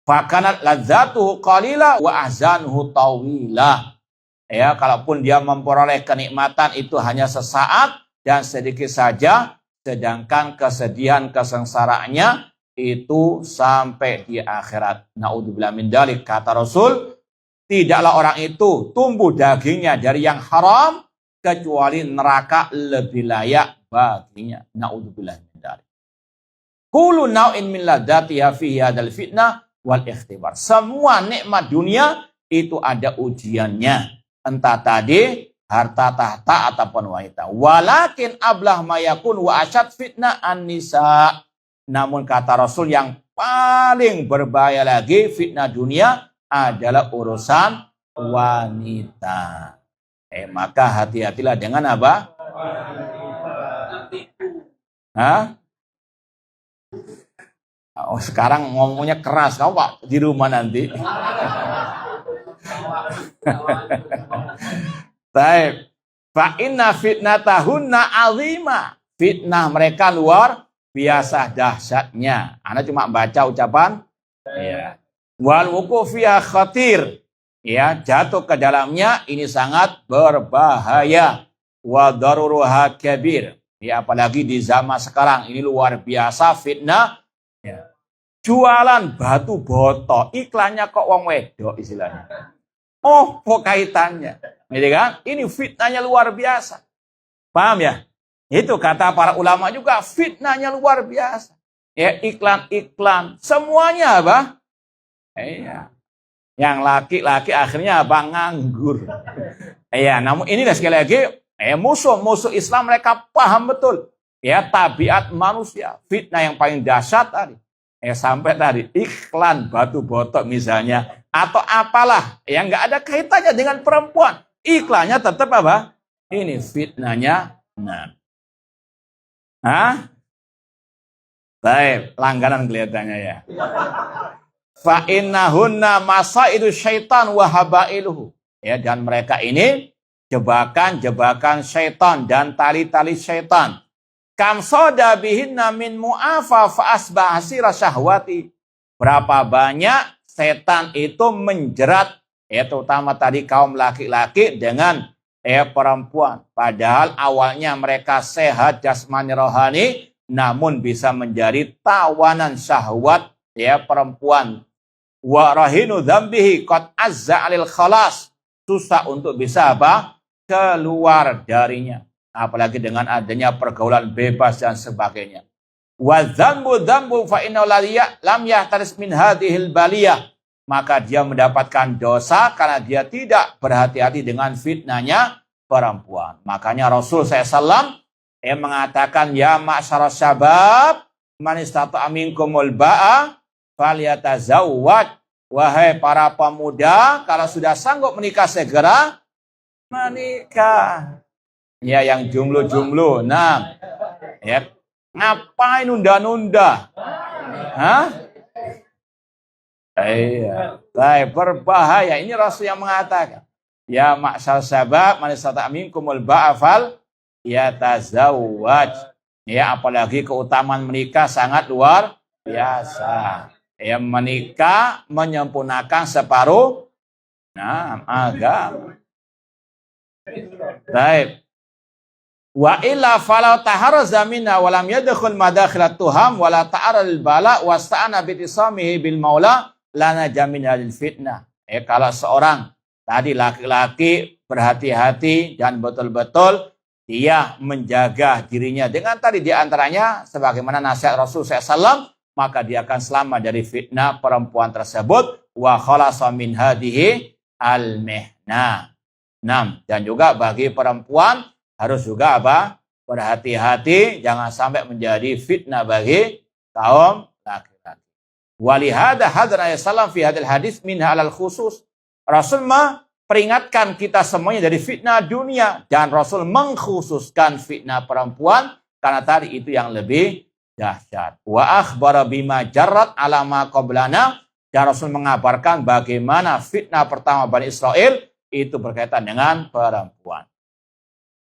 Fakanat ladzatuhu qalila wa ahzanuhu tawila. Ya, kalaupun dia memperoleh kenikmatan itu hanya sesaat dan sedikit saja, sedangkan kesedihan kesengsaraannya itu sampai di akhirat. Na'udzubillah min dzalik. Kata Rasul, tidaklah orang itu tumbuh dagingnya dari yang haram kecuali neraka lebih layak baginya. Na'udzubillah min dzalik. Kullu naw'in min ladzatiha fihi hadzal fitnah wal ikhtibar. Semua nikmat dunia itu ada ujiannya. Entah tadi harta tahta ataupun wanita. Walakin ablah mayakun wa asyad fitnah an-nisa. Namun kata Rasul yang paling berbahaya lagi fitnah dunia adalah urusan wanita. Maka hati-hatilah dengan apa? Hah? Oh, sekarang ngomongnya keras, kamu Pak di rumah nanti. Baik. Fa inna fitnatahunna azima. Fitnah mereka luar biasa dahsyatnya. Ana cuma baca ucapan. Ya. Wal wuquf fiha khatir. Ya, jatuh ke dalamnya ini sangat berbahaya. Wa daruruha kabir. Ya, apalagi di zaman sekarang ini luar biasa fitnah. Ya. Jualan batu boto, iklannya kok wong wedok istilahnya. Oh, kok kaitannya? Gitu kan? Ini fitnahnya luar biasa. Paham ya? Itu kata para ulama juga, fitnahnya luar biasa. Ya, iklan-iklan, semuanya apa? Iya. Yang laki-laki akhirnya apa? Nganggur. Iya, namun inilah sekali lagi, musuh-musuh Islam mereka paham betul. Ya, tabiat manusia, fitnah yang paling dahsyat tadi. Sampai tadi iklan batu botok misalnya atau apalah yang nggak ada kaitannya dengan perempuan, iklannya tetap apa? Ini fitnahnya. Baik, langganan kelihatannya ya. Fa innahunna masaidu syaitan wa habailuhu. Ya, dan mereka ini jebakan-jebakan syaitan dan tali-tali syaitan. Kam soda bihinna min mu'afa fa asbah hasira syahwati. Berapa banyak setan itu menjerat, terutama tadi kaum laki-laki dengan perempuan. Padahal awalnya mereka sehat jasmani rohani, namun bisa menjadi tawanan syahwat perempuan. Wa rahinu dzambihi qad azza 'alil khalas. Susah untuk bisa apa? Keluar darinya. Apalagi dengan adanya pergaulan bebas dan sebagainya. Wa dzambu dzambu fa innahu lam yahtaris min hadhil baliyah. maka dia mendapatkan dosa karena dia tidak berhati-hati dengan fitnahnya perempuan. Makanya Rasul SAW yang mengatakan, ya ma'syaras syabab, man istata'a minkumul ba'a falyatazawwaj. Wahai para pemuda, kalau sudah sanggup menikah segera menikah. Ya, yang jomblo-jomblo. Nah, ya, ngapain nunda-nunda? Hah? Iya, berbahaya. Ini Rasul yang mengatakan, ya ma'syar syabab, man istata'a minkumul ba'a fal yatazawwaj. Ya, apalagi keutamaan menikah sangat luar biasa. Ya, menikah menyempurnakan separuh agama. Baik. Wa illa falau taharraza minna wa lam yadkhul madakhilat tuham wa la ta'arral bala wasta'ana bi tisamihi bil maula lana jaminal fitnah. Kalau seorang tadi laki-laki berhati-hati dan betul-betul dia menjaga dirinya dengan tadi diantaranya sebagaimana nasihat Rasul SAW, maka dia akan selamat dari fitnah perempuan tersebut. Wa khalasa min hadihi al-mihna. 6. Dan juga bagi perempuan harus juga apa? Berhati-hati, jangan sampai menjadi fitnah bagi kaum laki-laki. Walihada hadra sallam fi hadil hadis minha alal khusus. Rasul memperingatkan kita semuanya dari fitnah dunia, dan Rasul mengkhususkan fitnah perempuan karena tadi itu yang lebih dahsyat. Wa akhbara bima jarrat ala ma qablana, dan Rasul mengabarkan bagaimana fitnah pertama Bani Israel itu berkaitan dengan perempuan.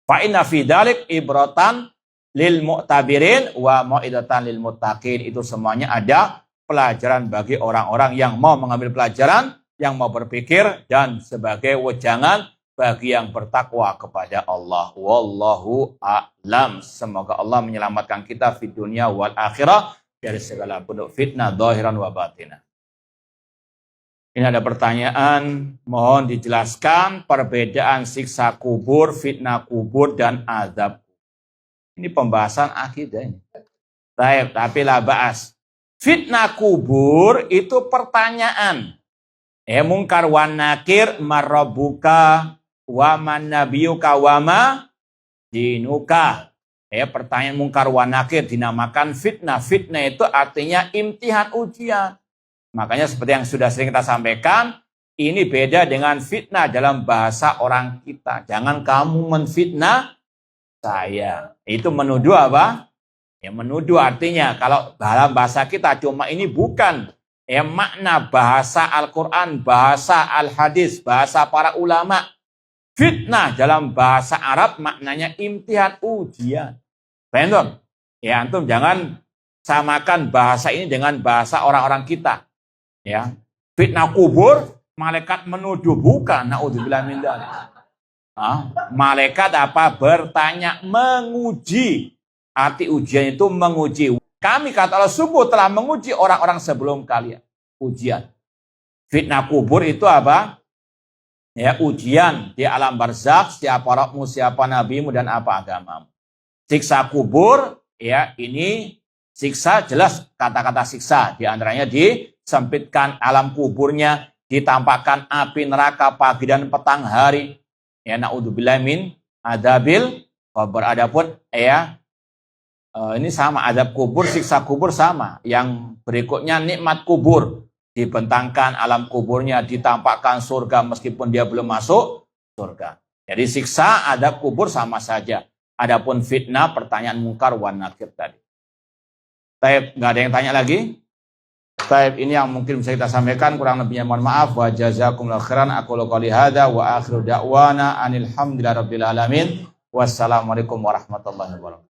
Fa inna fi dzalik ibratan lil mu'tabirin wa mau'idatan lil muttaqin. Itu semuanya ada pelajaran bagi orang-orang yang mau mengambil pelajaran, yang mau berpikir, dan sebagai wejangan bagi yang bertakwa kepada Allah. Wallahu a'lam. Semoga Allah menyelamatkan kita di dunia wal akhirah dari segala bentuk fitnah zahiran wa batinah. Ini ada pertanyaan, mohon dijelaskan perbedaan siksa kubur, fitnah kubur, dan azab. Ini pembahasan akidah ini. Tapi lah bahas. Fitnah kubur itu pertanyaan. Mungkar wan nakir marabbuka wa man nabiyuka wa ma dinuka. Pertanyaan mungkar wan nakir dinamakan fitnah. Fitnah itu artinya imtihan, ujian. Makanya seperti yang sudah sering kita sampaikan, ini beda dengan fitnah dalam bahasa orang kita. Jangan kamu menfitnah saya. Itu menuduh apa? Ya, menuduh artinya kalau dalam bahasa kita cuma ini bukan makna bahasa Al-Quran, bahasa Al-Hadis, bahasa para ulama. Fitnah dalam bahasa Arab maknanya imtihan, ujian. Paham? Ya, antum jangan samakan bahasa ini dengan bahasa orang-orang kita. Ya, fitnah kubur, malaikat menuduh, bukan. Naudzubillah min dzalik. Malaikat apa? Bertanya, menguji. Arti ujian itu menguji. Kami kata Allah sungguh telah menguji orang-orang sebelum kalian. Ujian. Fitnah kubur itu apa? Ya, ujian di alam barzakh, siapa rohmu, siapa nabimu, dan apa agamamu. Siksa kubur, ya ini siksa, jelas kata-kata siksa. Di antaranya disempitkan alam kuburnya, ditampakkan api neraka pagi dan petang hari. Ya, naudzubillah min adabil qabr. Adapun ya ini sama, adab kubur, siksa kubur sama. Yang berikutnya nikmat kubur, dibentangkan alam kuburnya, ditampakkan surga meskipun dia belum masuk surga. Jadi siksa, adab kubur sama saja. Adapun fitnah, pertanyaan mungkar wan nakir tadi. Taib, nggak ada yang tanya lagi? Taib, ini yang mungkin bisa kita sampaikan, kurang lebihnya mohon maaf. Wa jazakumullahu khairan. Aqulu qouli hadza wa akhiru da'wana anil hamdulillahi rabbil alamin. Wassalamualaikum warahmatullahi wabarakatuh.